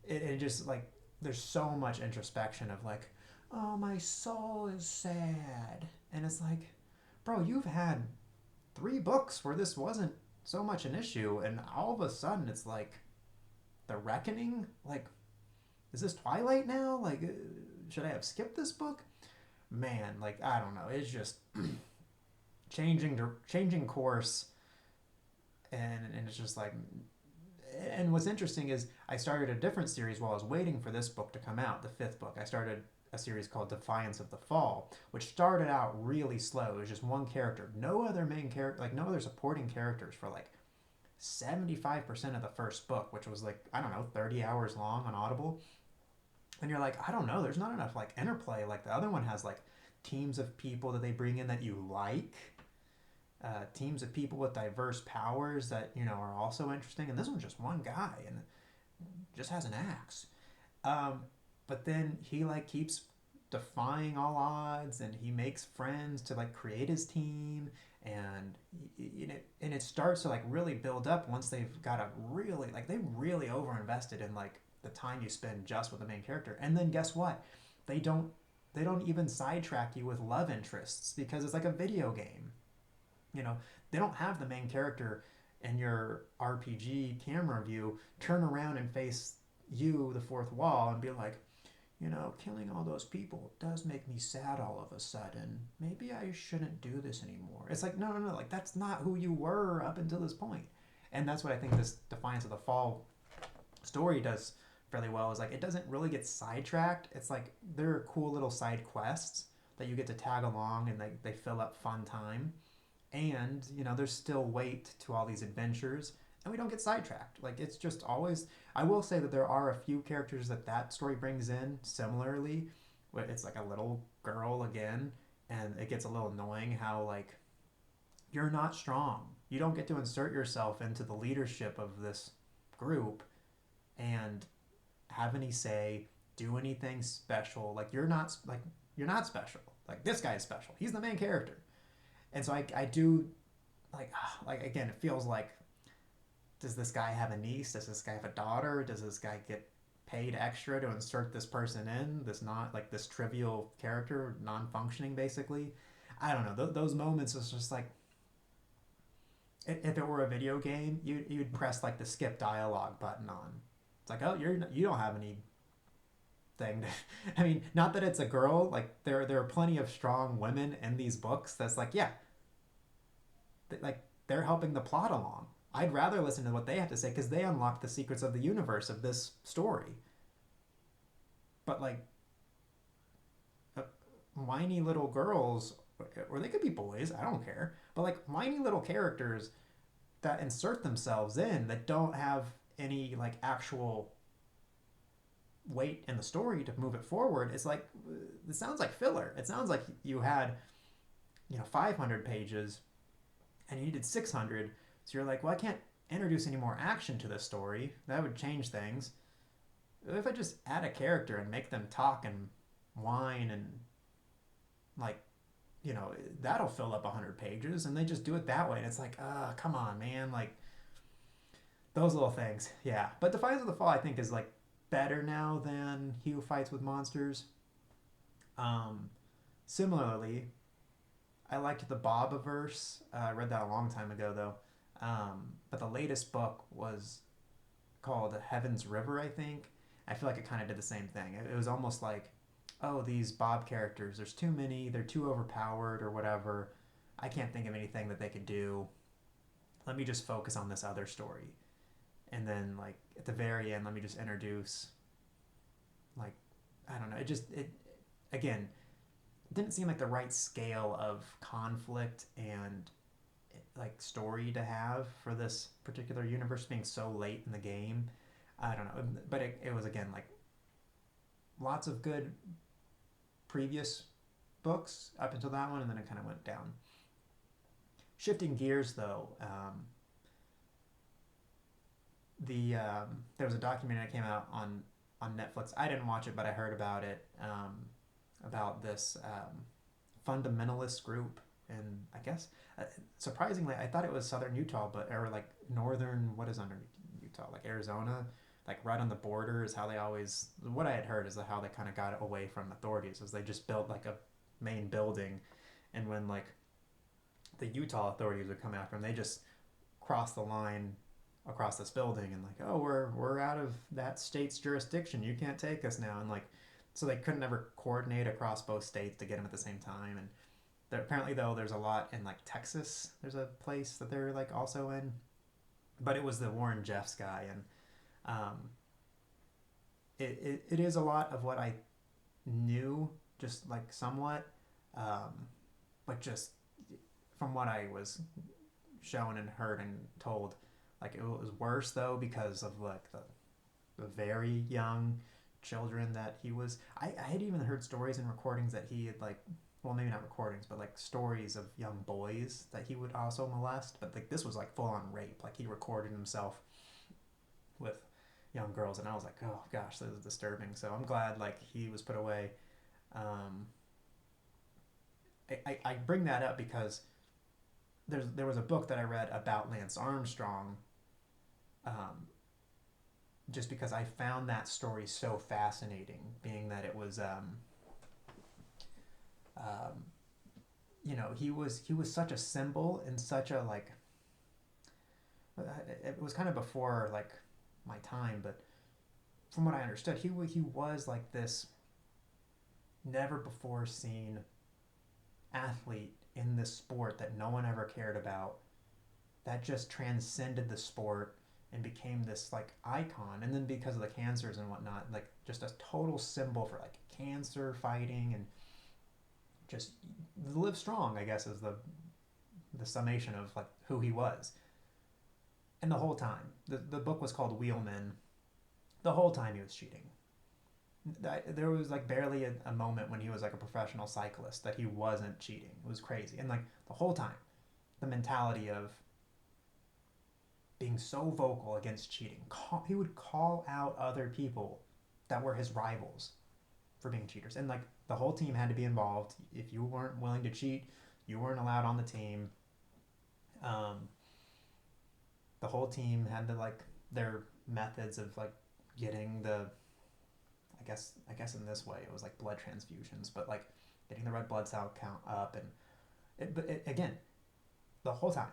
it just like there's so much introspection of like, oh, my soul is sad, and it's like, bro, you've had 3 books where this wasn't so much an issue, and all of a sudden it's like the reckoning. Like, is this Twilight now? Like, should I have skipped this book? Man, like I don't know. It's just changing course, and it's just like. And what's interesting is I started a different series while I was waiting for this book to come out, the 5th book. I started a series called Defiance of the Fall, which started out really slow. It was just one character, no other main character, like no other supporting characters for like 75% of the first book, which was like, I don't know, 30 hours long on Audible. And you're like, I don't know, there's not enough like interplay. Like the other one has like teams of people that they bring in that you like, teams of people with diverse powers that you know are also interesting. And this one's just one guy and just has an axe. Um, but then he like keeps defying all odds, and he makes friends to like create his team, and and it starts to like really build up once they've got a really like they really over invested in like the time you spend just with the main character. And then guess what? They don't they don't even sidetrack you with love interests because it's like a video game. You know, they don't have the main character in your RPG camera view turn around and face you, the fourth wall, and be like, you know, killing all those people does make me sad all of a sudden. Maybe I shouldn't do this anymore. It's like, no, no, no, like that's not who you were up until this point. And that's what I think this Defiance of the Fall story does fairly well, is like it doesn't really get sidetracked. It's like there are cool little side quests that you get to tag along, and they fill up fun time. And you know there's still weight to all these adventures, and we don't get sidetracked. Like it's just always. I will say that there are a few characters that story brings in similarly, where it's like a little girl again, and it gets a little annoying how like you're not strong, you don't get to insert yourself into the leadership of this group and have any say, do anything special. Like you're not special. Like this guy is special, he's the main character. And so I do like again it feels like, does this guy have a niece, does this guy have a daughter, does this guy get paid extra to insert this person in, this not like this trivial character, non-functioning basically. I don't know. Those moments was just like, if it were a video game, you'd press like the skip dialogue button on. It's like, oh, you don't have any thing. I mean, not that it's a girl. Like there are plenty of strong women in these books. That's like, yeah, like they're helping the plot along. I'd rather listen to what they have to say because they unlock the secrets of the universe of this story. But like uh, whiny little girls, or they could be boys. I don't care. But like whiny little characters that insert themselves in that don't have any like actual weight in the story to move it forward. It's like it sounds like filler. It sounds like you had 500 pages and you needed 600. So you're like, well, I can't introduce any more action to this story. That would change things. If I just add a character and make them talk and whine and like, that'll fill up 100 pages, and they just do it that way. And it's like, come on, man. Like, those little things. Yeah. But Defiance of the Fall, I think, is like better now than He Who Fights with Monsters. Um, Similarly, I liked the Bobaverse. I read that a long time ago, though. But the latest book was called Heaven's River, I think. I feel like it kind of did the same thing. It was almost like, oh, these Bob characters, there's too many, they're too overpowered or whatever. I can't think of anything that they could do. Let me just focus on this other story. And then, like, at the very end, let me just introduce, like, I don't know. It again, didn't seem like the right scale of conflict and like story to have for this particular universe being so late in the game. I don't know, but it was again like lots of good previous books up until that one, and then it kind of went down. Shifting gears though, there was a documentary that came out on Netflix. I didn't watch it, but I heard about it. About this fundamentalist group, and I guess surprisingly, I thought it was southern Utah, but or like northern. What is under Utah? Like Arizona, like right on the border is how they always. What I had heard is how they kind of got away from authorities, is they just built like a main building, and when like the Utah authorities would come after them, they just cross the line across this building and like, oh, we're out of that state's jurisdiction. You can't take us now, and like. So they couldn't ever coordinate across both states to get them at the same time. And apparently, though, there's a lot in like Texas. There's a place that they're like also in, but it was the Warren Jeffs guy, and um, it is a lot of what I knew, just like somewhat, but just from what I was shown and heard and told, like it was worse though because of like the very young children that he was. I had even heard stories and recordings that he had like, well, maybe not recordings, but like stories of young boys that he would also molest. But like this was like full on rape. Like he recorded himself with young girls, and I was like, oh gosh, this is disturbing. So I'm glad like he was put away. Um, I bring that up because there was a book that I read about Lance Armstrong. Just because I found that story so fascinating, being that it was, he was such a symbol and such a like. It was kind of before like my time, but from what I understood, he was like this never before seen athlete in this sport that no one ever cared about, that just transcended the sport and became this like icon. And then because of the cancers and whatnot, like just a total symbol for like cancer fighting and just live strong, I guess, is the summation of like who he was. And the whole time, the book was called Wheelman. The whole time he was cheating. There was like barely a moment when he was like a professional cyclist that he wasn't cheating. It was crazy. And like the whole time, the mentality of being so vocal against cheating. He would call out other people that were his rivals for being cheaters. And like the whole team had to be involved. If you weren't willing to cheat, you weren't allowed on the team. The whole team had to like their methods of like getting the I guess in this way it was like blood transfusions, but like getting the red blood cell count up, and again, the whole time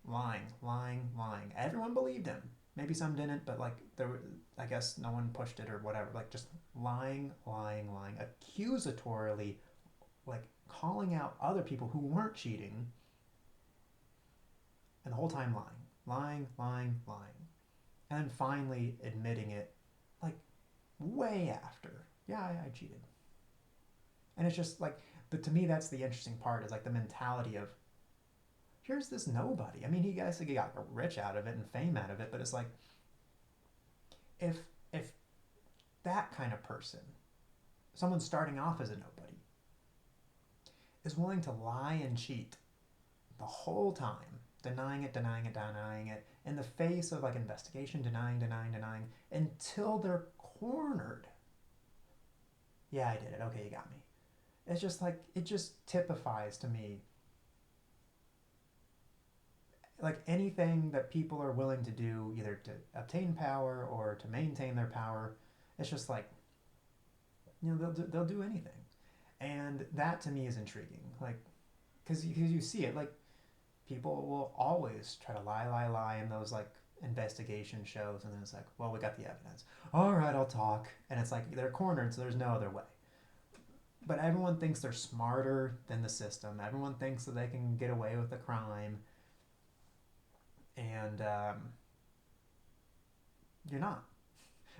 lying, lying, lying. Everyone believed him. Maybe some didn't, but like there were, I guess no one pushed it or whatever. Like just lying, lying, lying, accusatorily, like calling out other people who weren't cheating, and the whole time lying, lying, lying, lying, and then finally admitting it, like way after. Yeah, I cheated, and it's just like, but to me that's the interesting part is like the mentality of here's this nobody. I mean, he guys he got rich out of it and fame out of it, but it's like if if that kind of person, someone starting off as a nobody, is willing to lie and cheat the whole time, denying it, denying it, denying it, in the face of like investigation, denying, denying, denying, until they're cornered. Yeah, I did it. Okay, you got me. It's just like, it just typifies to me like anything that people are willing to do either to obtain power or to maintain their power. It's just like, they'll do anything, and that to me is intriguing. Like, because you see it, like people will always try to lie, lie, lie in those like investigation shows, and then it's like, well, we got the evidence. All right, I'll talk, and it's like they're cornered, so there's no other way. But everyone thinks they're smarter than the system. Everyone thinks that they can get away with the crime, and you're not.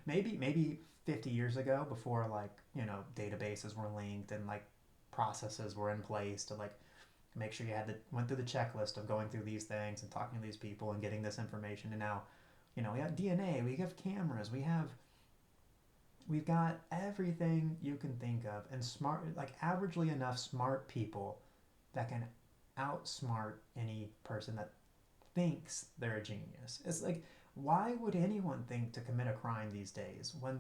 Maybe 50 years ago, before like databases were linked and like processes were in place to like make sure you went through the checklist of going through these things and talking to these people and getting this information. And now, we have DNA, we have cameras, we've got everything you can think of, and smart, like averagely enough smart people that can outsmart any person that thinks they're a genius. It's like, why would anyone think to commit a crime these days when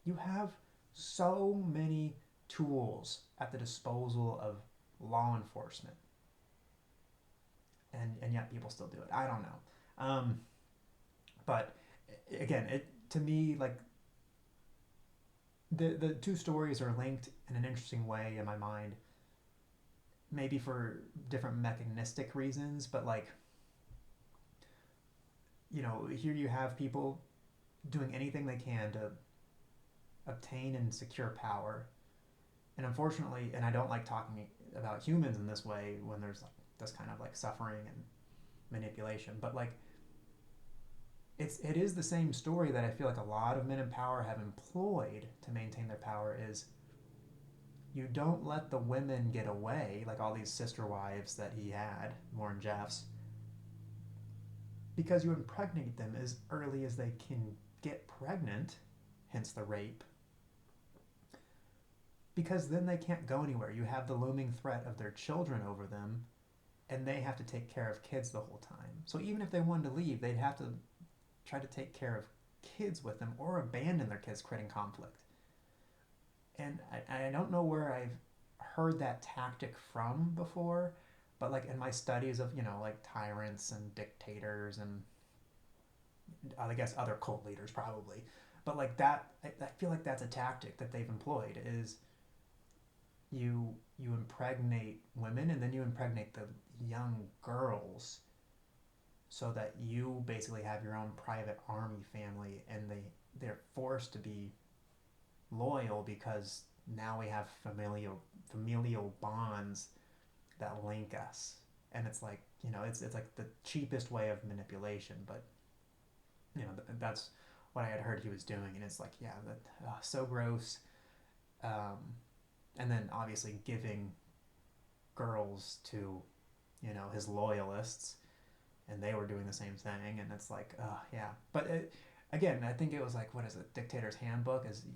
you have so many tools at the disposal of law enforcement, and yet people still do it? I don't know. But again, it to me, like the two stories are linked in an interesting way in my mind, maybe for different mechanistic reasons, but like, here you have people doing anything they can to obtain and secure power. And unfortunately, and I don't like talking about humans in this way when there's like this kind of like suffering and manipulation, but like it is the same story that I feel like a lot of men in power have employed to maintain their power. Is you don't let the women get away, like all these sister wives that he had, Warren Jeffs, because you impregnate them as early as they can get pregnant, hence the rape, because then they can't go anywhere. You have the looming threat of their children over them, and they have to take care of kids the whole time. So even if they wanted to leave, they'd have to try to take care of kids with them or abandon their kids, creating conflict. And I don't know where I've heard that tactic from before, but like in my studies of, like tyrants and dictators and I guess other cult leaders probably, but like that, I feel like that's a tactic that they've employed. Is you impregnate women, and then you impregnate the young girls, so that you basically have your own private army family, and they're forced to be loyal because now we have familial bonds that link us. And it's like, it's like the cheapest way of manipulation, but that's what I had heard he was doing. And it's like, yeah, that so gross. And then obviously giving girls to his loyalists, and they were doing the same thing. And it's like, yeah. But again, I think it was like, what is it, Dictator's Handbook? Is,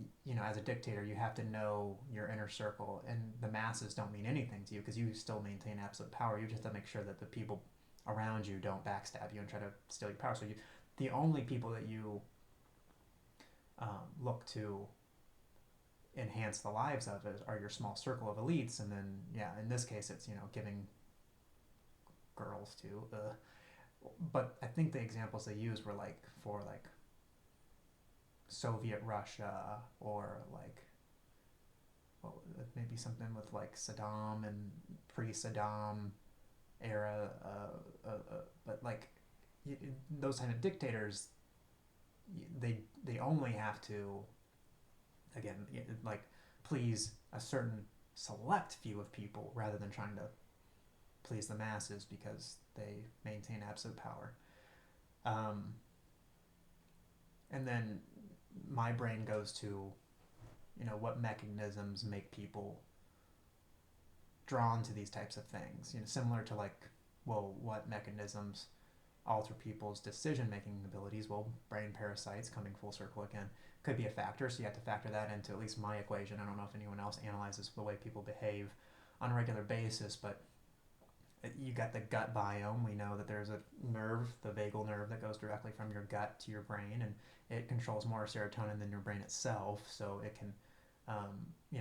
as a dictator, you have to know your inner circle, and the masses don't mean anything to you because you still maintain absolute power. You just have to make sure that the people around you don't backstab you and try to steal your power. So the only people that you look to enhance the lives of it are your small circle of elites. And then, yeah, in this case, it's, giving girls to, but I think the examples they used were like for like Soviet Russia, or like, well, maybe something with like Saddam and pre-Saddam era, but like those kind of dictators, they only have to, again, like, please a certain select few of people rather than trying to please the masses because they maintain absolute power. Um, and then my brain goes to, what mechanisms make people drawn to these types of things. Similar to like, well, what mechanisms alter people's decision making abilities? Well, brain parasites, coming full circle again, could be a factor. So you have to factor that into at least my equation. I don't know if anyone else analyzes the way people behave on a regular basis, but you got the gut biome. We know that there's a nerve, the vagal nerve, that goes directly from your gut to your brain, and it controls more serotonin than your brain itself. So it can,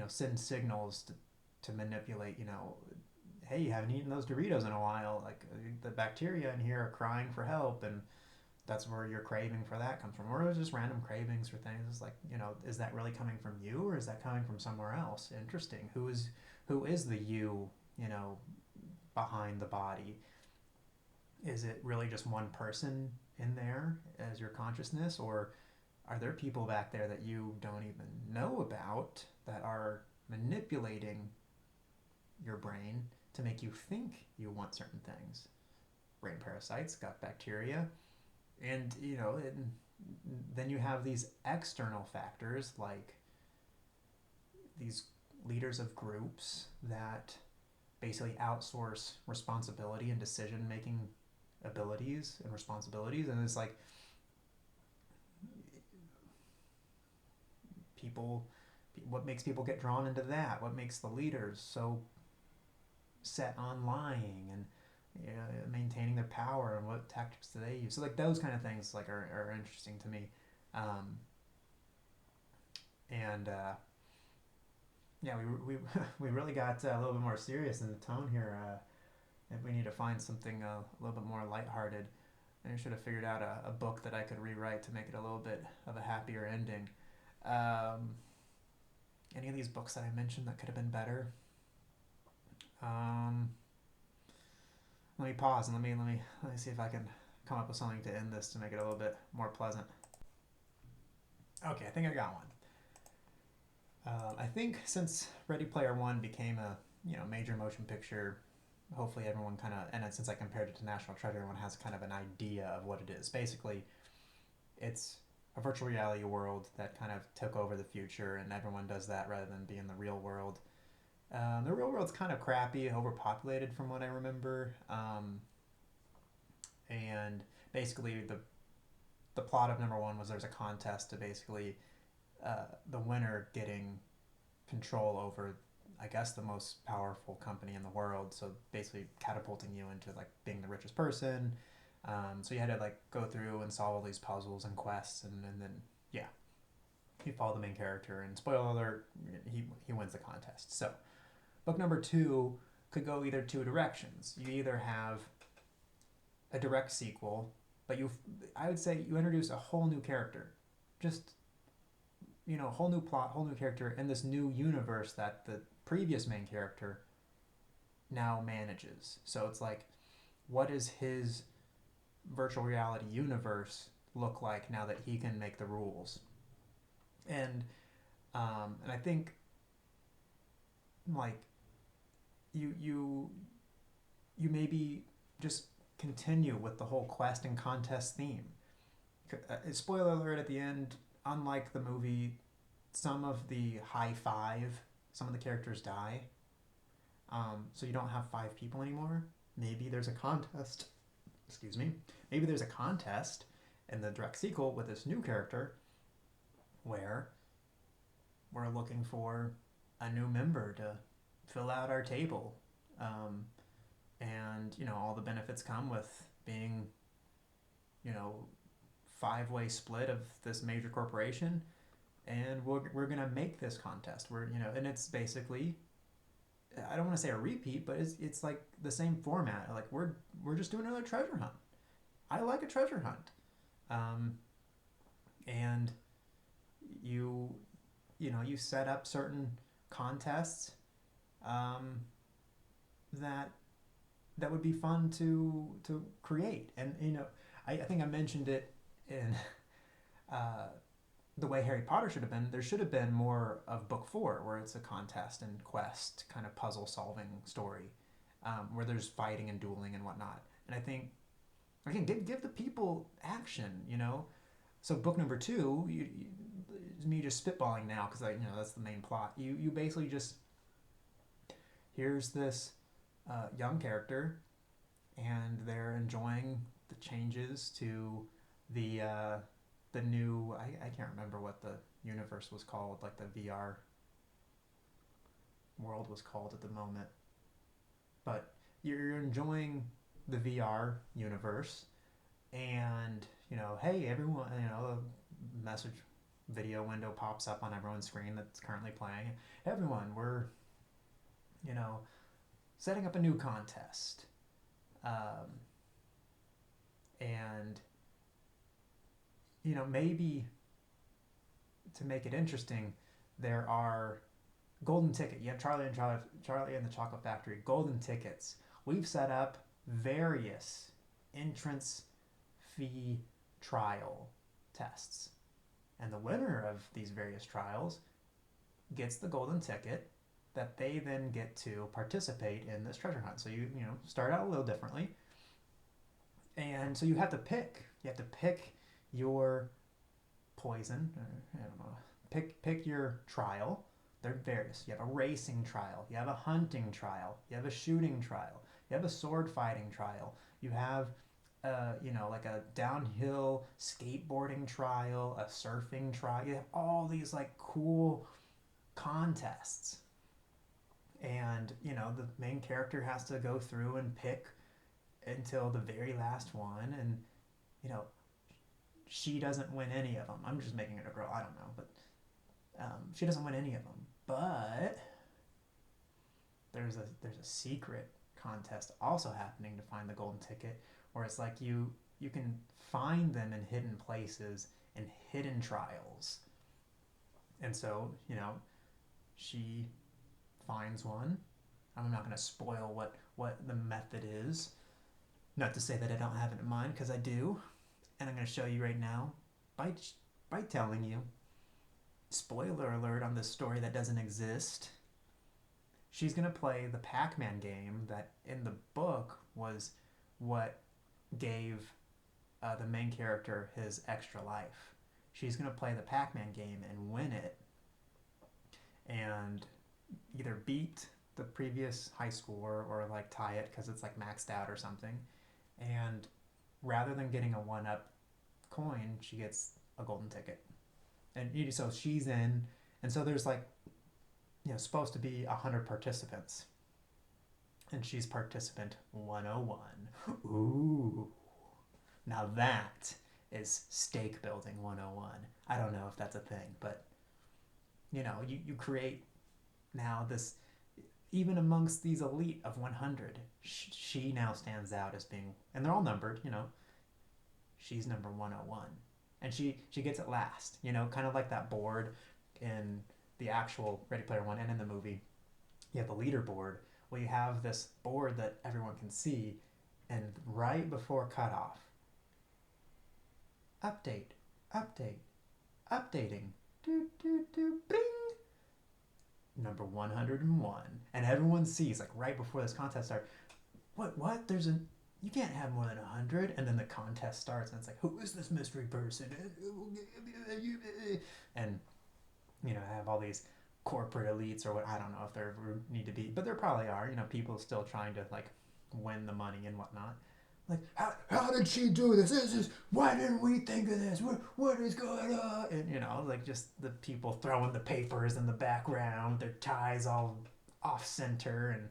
send signals to manipulate. Hey, you haven't eaten those Doritos in a while. Like, the bacteria in here are crying for help, and that's where your craving for that comes from. Or it's just random cravings for things. It's like, is that really coming from you, or is that coming from somewhere else? Interesting. Who is the you? Behind the body? Is it really just one person in there as your consciousness, or are there people back there that you don't even know about that are manipulating your brain to make you think you want certain things? Brain parasites, gut bacteria, and then you have these external factors like these leaders of groups that basically outsource responsibility and decision making abilities and responsibilities. And it's like, what makes people get drawn into that? What makes the leaders so set on lying and maintaining their power, and what tactics do they use? So like those kind of things like are interesting to me. And yeah, we really got a little bit more serious in the tone here. If we need to find something a little bit more lighthearted, I should have figured out a book that I could rewrite to make it a little bit of a happier ending. Any of these books that I mentioned that could have been better? Let me pause and let me see if I can come up with something to end this to make it a little bit more pleasant. Okay, I think I got one. I think since Ready Player One became a major motion picture, hopefully everyone kind of, and since I compared it to National Treasure, everyone has kind of an idea of what it is. Basically, it's a virtual reality world that kind of took over the future, and everyone does that rather than be in the real world. The real world's kind of crappy, overpopulated from what I remember, and basically the plot of number one was there's a contest to basically the winner getting control over, I guess, the most powerful company in the world. So basically catapulting you into like being the richest person. So you had to like go through and solve all these puzzles and quests, and then yeah, you follow the main character. And spoiler alert, he wins the contest. So book number two could go either two directions. You either have a direct sequel, but I would say you introduce a whole new character, just whole new plot, whole new character in this new universe that the previous main character now manages. So it's like, what does his virtual reality universe look like now that he can make the rules? And I think like you maybe just continue with the whole quest and contest theme. Spoiler alert at the end, unlike the movie, some of the high five, some of the characters die. So you don't have 5 people anymore. Maybe there's a contest. Excuse me. Maybe there's a contest in the direct sequel with this new character where we're looking for a new member to fill out our table. And, all the benefits come with being, 5-way split of this major corporation, and we're gonna make this contest. And it's basically, I don't want to say a repeat, but it's like the same format. Like we're just doing another treasure hunt. I like a treasure hunt, and you you set up certain contests um, that would be fun to create. And I think I mentioned it in uh, the way Harry Potter should have been. There should have been more of book 4, where it's a contest and quest kind of puzzle solving story, where there's fighting and dueling and whatnot. And I think, again, give the people action. So book number 2, it's me just spitballing now because that's the main plot. You basically just, here's this young character, and they're enjoying the changes to the new, I can't remember what the universe was called, like the VR world was called at the moment, but you're enjoying the VR universe. And hey everyone, a message video window pops up on everyone's screen that's currently playing. Everyone, we're you know setting up a new contest, um, and maybe to make it interesting, there are golden ticket. You have Charlie and the Chocolate Factory golden tickets. We've set up various entrance fee trial tests, and the winner of these various trials gets the golden ticket that they then get to participate in this treasure hunt. So you start out a little differently, and so you have to pick. Your poison. I don't know. Pick your trial. They're various. You have a racing trial. You have a hunting trial. You have a shooting trial. You have a sword fighting trial. You have like a downhill skateboarding trial, a surfing trial. You have all these like cool contests, and the main character has to go through and pick until the very last one, and you know she doesn't win any of them. I'm just making it a girl. I don't know, but she doesn't win any of them. But there's a secret contest also happening to find the golden ticket, where it's like you can find them in hidden places and hidden trials. And so she finds one. I'm not going to spoil what the method is. Not to say that I don't have it in mind, because I do. And I'm going to show you right now by telling you. Spoiler alert on this story that doesn't exist. She's going to play the Pac-Man game that in the book was what gave the main character his extra life. She's going to play the Pac-Man game and win it, and either beat the previous high score or like tie it because it's like maxed out or something. And rather than getting a 1-up coin, she gets a golden ticket. And so she's in, and so there's like supposed to be 100 participants, and she's participant 101. Ooh, now that is stake building 101. I don't know if that's a thing, but you create now this, even amongst these elite of 100, she now stands out as being, and they're all numbered, she's number 101, and she gets it last, kind of like that board in the actual Ready Player One and in the movie. You have the leaderboard. Well, you have this board that everyone can see, and right before cutoff, update, updating, bing, number 101, and everyone sees like right before this contest starts, what you can't have more than 100, and then the contest starts, and it's like, who is this mystery person? And I have all these corporate elites, or what, I don't know if there ever need to be, but there probably are, people still trying to like win the money and whatnot. Like, how did she do this? Why didn't we think of this? What is going on? And like just the people throwing the papers in the background, their ties all off center, and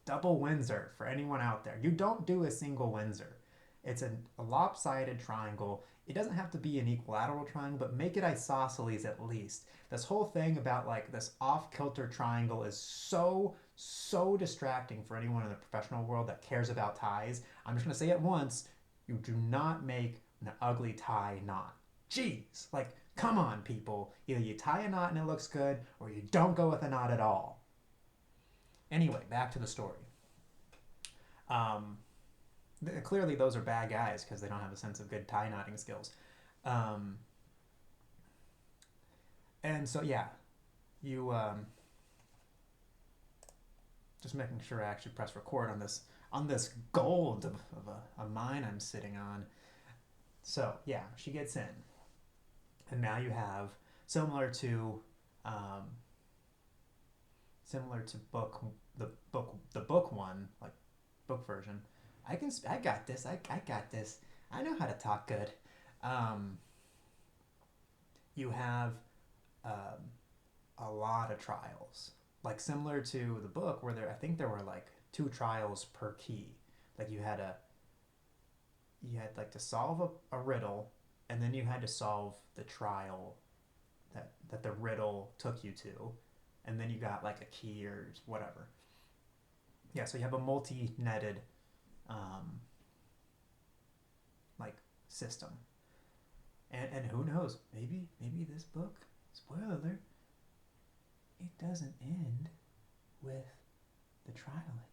double Windsor for anyone out there. You don't do a single Windsor. It's a lopsided triangle. It doesn't have to be an equilateral triangle, but make it isosceles at least. This whole thing about like this off-kilter triangle is so distracting for anyone in the professional world that cares about ties. I'm just going to say it once. You do not make an ugly tie knot. Jeez, like, come on, people. Either you tie a knot and it looks good, or you don't go with a knot at all. Anyway, back to the story. Um, Clearly, those are bad guys because they don't have a sense of good tie knotting skills. Um, and so, yeah, you just making sure I actually press record on this gold of a mine I'm sitting on. So yeah, she gets in, and now you have um, similar to the book one, like book version. I got this. I got this. I know how to talk good. Um, you have um, a lot of trials, like similar to the book where I think there were like 2 trials per key. Like you had like to solve a riddle, and then you had to solve the trial that the riddle took you to, and then you got like a key or whatever. Yeah, so you have a multi-netted um, like system, and who knows? Maybe this book, spoiler alert, it doesn't end with the trial ending.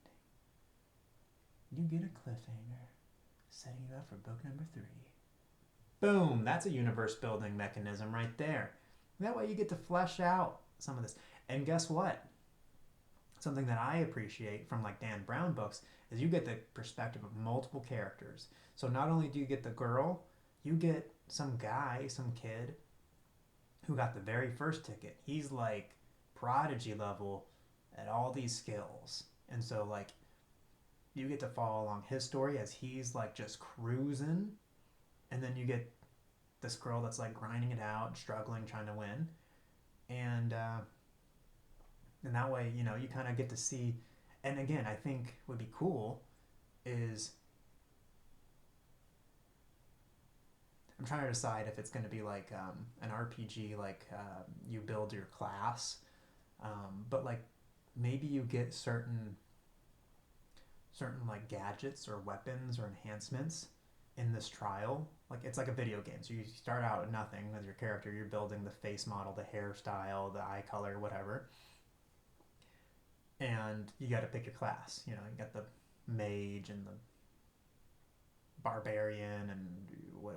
You get a cliffhanger setting you up for book number 3. Boom! That's a universe building mechanism right there. That way you get to flesh out some of this. And guess what? Something that I appreciate from like Dan Brown books is you get the perspective of multiple characters. So not only do you get the girl, you get some guy, some kid who got the very first ticket. He's like prodigy level at all these skills. And so like you get to follow along his story as he's like just cruising, and then you get this girl that's like grinding it out, struggling, trying to win, and that way you kind of get to see. And again, I think would be cool is I'm trying to decide if it's going to be like an RPG, like you build your class, but like maybe you get certain like gadgets or weapons or enhancements in this trial. Like it's like a video game, so you start out with nothing as your character. You're building the face model, the hairstyle, the eye color, whatever, and you got to pick your class. You got the mage and the barbarian and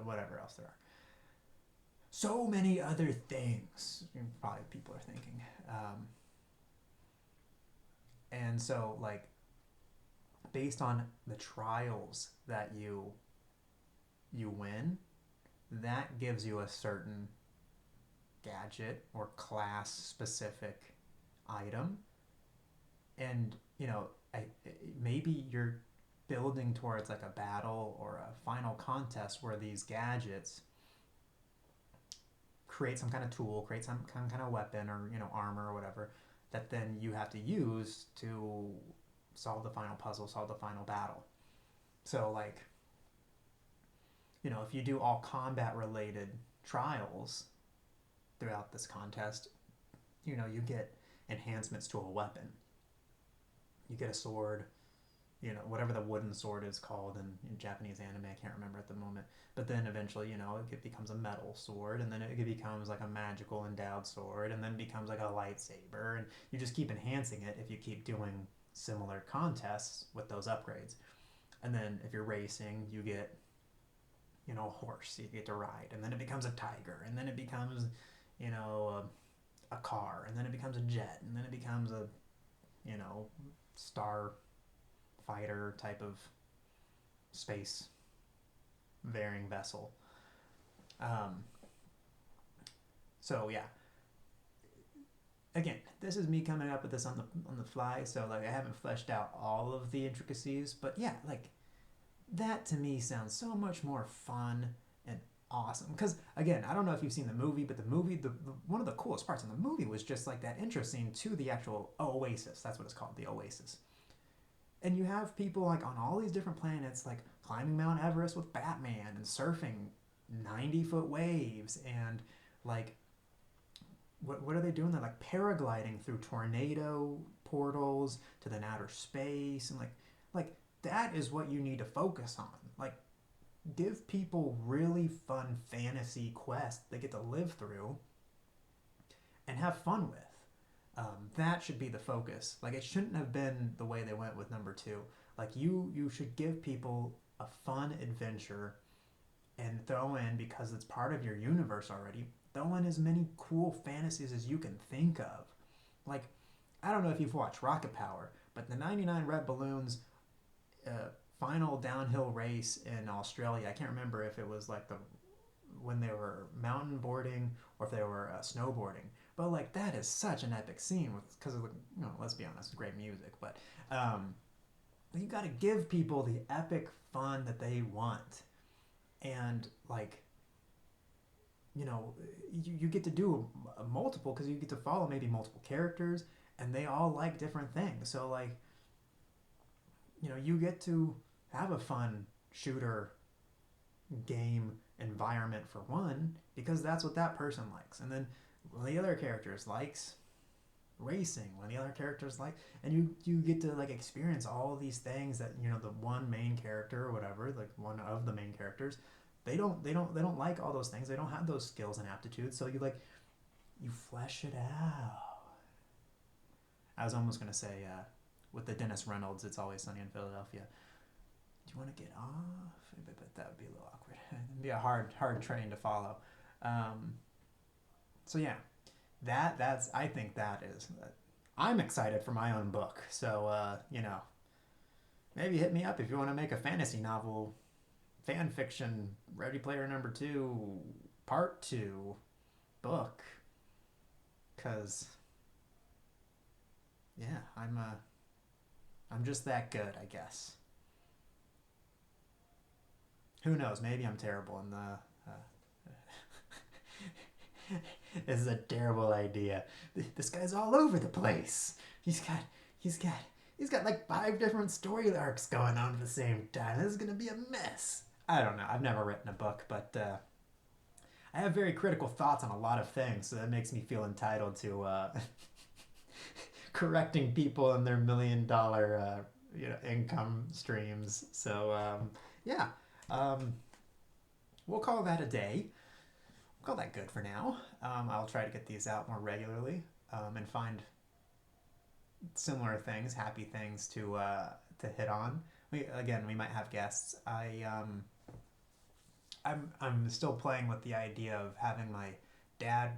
whatever else there are. So many other things probably people are thinking, and so like based on the trials that you win, that gives you a certain gadget or class specific item. And maybe you're building towards like a battle or a final contest where these gadgets create some kind of tool, create some kind of weapon or armor or whatever that then you have to use to solve the final puzzle, solve the final battle. So like if you do all combat related trials throughout this contest, you get enhancements to a weapon. You get a sword, whatever the wooden sword is called in Japanese anime, I can't remember at the moment. But then eventually, it becomes a metal sword, and then it becomes like a magical endowed sword, and then it becomes like a lightsaber, and you just keep enhancing it if you keep doing similar contests with those upgrades. And then if you're racing, you get a horse you get to ride, and then it becomes a tiger, and then it becomes a car, and then it becomes a jet, and then it becomes a star fighter type of space varying vessel. So yeah, again, this is me coming up with this on the fly, so like I haven't fleshed out all of the intricacies, but yeah, like that to me sounds so much more fun and awesome. Because again, I don't know if you've seen the movie, but the movie, the one of the coolest parts of the movie was just like that intro scene to the actual Oasis. That's what it's called, the Oasis. And you have people like on all these different planets, like climbing Mount Everest with Batman and surfing 90-foot waves, and like what are they doing? They're like paragliding through tornado portals to the outer space, and like that is what you need to focus on. Like give people really fun fantasy quests they get to live through and have fun with. That should be the focus. Like it shouldn't have been the way they went with number two. Like you should give people a fun adventure and throw in, because it's part of your universe already, throw in as many cool fantasies as you can think of. Like, I don't know if you've watched Rocket Power, but the 99 Red Balloons uh, final downhill race in Australia, I can't remember if it was like the when they were mountain boarding or if they were snowboarding. But like that is such an epic scene with, because of the, let's be honest, great music. But um, you got to give people the epic fun that they want, and like you get to do a multiple, because you get to follow maybe multiple characters and they all like different things. So like you get to have a fun shooter game environment for one, because that's what that person likes. And then one of the other characters likes racing, one of the other characters like, and you get to like experience all of these things that the one main character or whatever, like one of the main characters, they don't like all those things. They don't have those skills and aptitudes. So you flesh it out. I was almost gonna say with the Dennis Reynolds "It's Always Sunny in Philadelphia." Do you want to get off? But that would be a little awkward. It'd be a hard train to follow. Um, so yeah, that's I think that is. I'm excited for my own book. So maybe hit me up if you want to make a fantasy novel, fan fiction, Ready Player Number Two, Part Two, book. Cause yeah, I'm just that good, I guess. Who knows? Maybe I'm terrible in the. This is a terrible idea. This guy's all over the place. He's got he's got like 5 different story arcs going on at the same time. This is gonna be a mess. I don't know. I've never written a book, but I have very critical thoughts on a lot of things, so that makes me feel entitled to correcting people and their $1 million income streams. So yeah, um, we'll call that a day. We'll call that good for now. I'll try to get these out more regularly and find similar things, happy things to hit on. We might have guests. I'm still playing with the idea of having my dad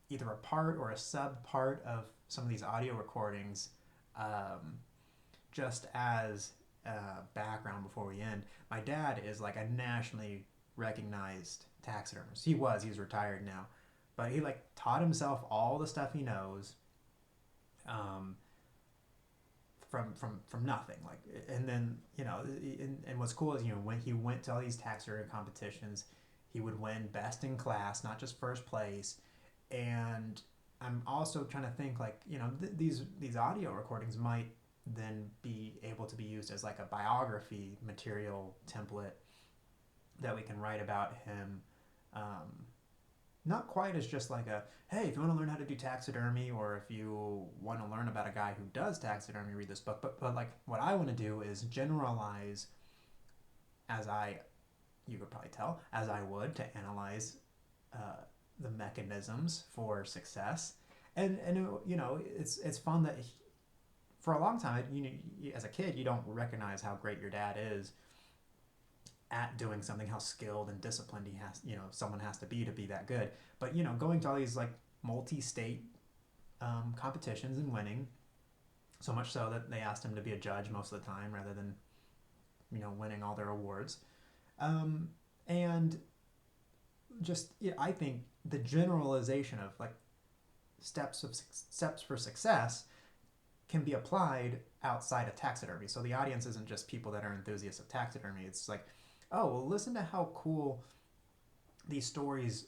either a part or a sub part of some of these audio recordings, um, just as background before we end. My dad is like a nationally recognized taxidermist. He's retired now, but he like taught himself all the stuff he knows, um, from nothing. Like, and then and what's cool is when he went to all these taxidermy competitions, he would win best in class, not just first place. And I'm also trying to think like these audio recordings might then be able to be used as like a biography material template that we can write about him. Um, Not quite as just like a, hey, if you want to learn how to do taxidermy, or if you want to learn about a guy who does taxidermy, read this book. But like what I want to do is generalize, as you could probably tell, as I would to analyze the mechanisms for success. And it's fun that for a long time, as a kid, you don't recognize how great your dad is at doing something, how skilled and disciplined someone has to be that good. But going to all these like multi-state competitions and winning, so much so that they asked him to be a judge most of the time rather than winning all their awards. And just I think the generalization of like steps for success can be applied outside of taxidermy. So the audience isn't just people that are enthusiasts of taxidermy. It's like, oh, well, listen to how cool these stories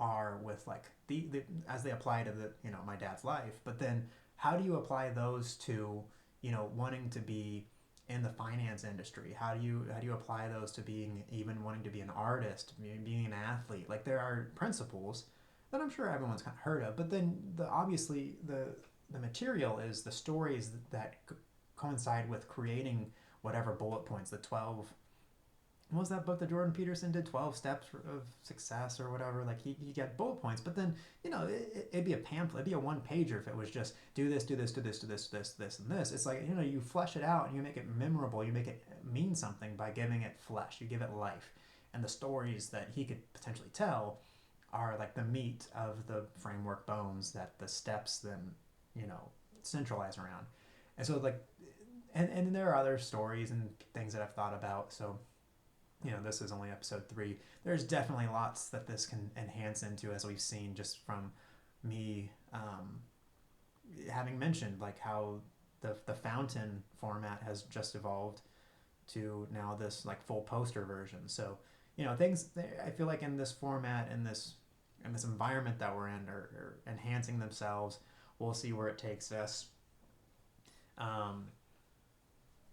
are with like the as they apply to the my dad's life. But then how do you apply those to wanting to be in the finance industry? How do you apply those to being even wanting to be an artist, being an athlete? Like there are principles that I'm sure everyone's kind of heard of, but then obviously the material is the stories that coincide with creating whatever bullet points, the 12 what was that book that Jordan Peterson did, 12 Steps of Success or whatever? Like he got bullet points, but then, it'd be a pamphlet, it'd be a one pager if it was just do this, do this, do this, do this, this, this, and this. It's like, you flesh it out and you make it memorable, you make it mean something by giving it flesh, you give it life. And the stories that he could potentially tell are like the meat of the framework bones that the steps then, centralize around. And so, like, and there are other stories and things that I've thought about. So, this is only episode 3. There's definitely lots that this can enhance into, as we've seen just from me having mentioned, like how the fountain format has just evolved to now this like full poster version. So, things I feel like in this format, in this environment that we're in, are enhancing themselves. We'll see where it takes us.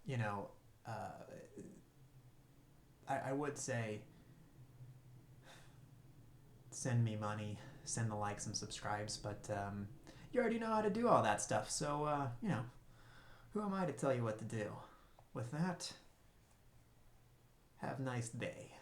You know, I would say send me money, send the likes and subscribes, but you already know how to do all that stuff. So, who am I to tell you what to do? With that, have a nice day.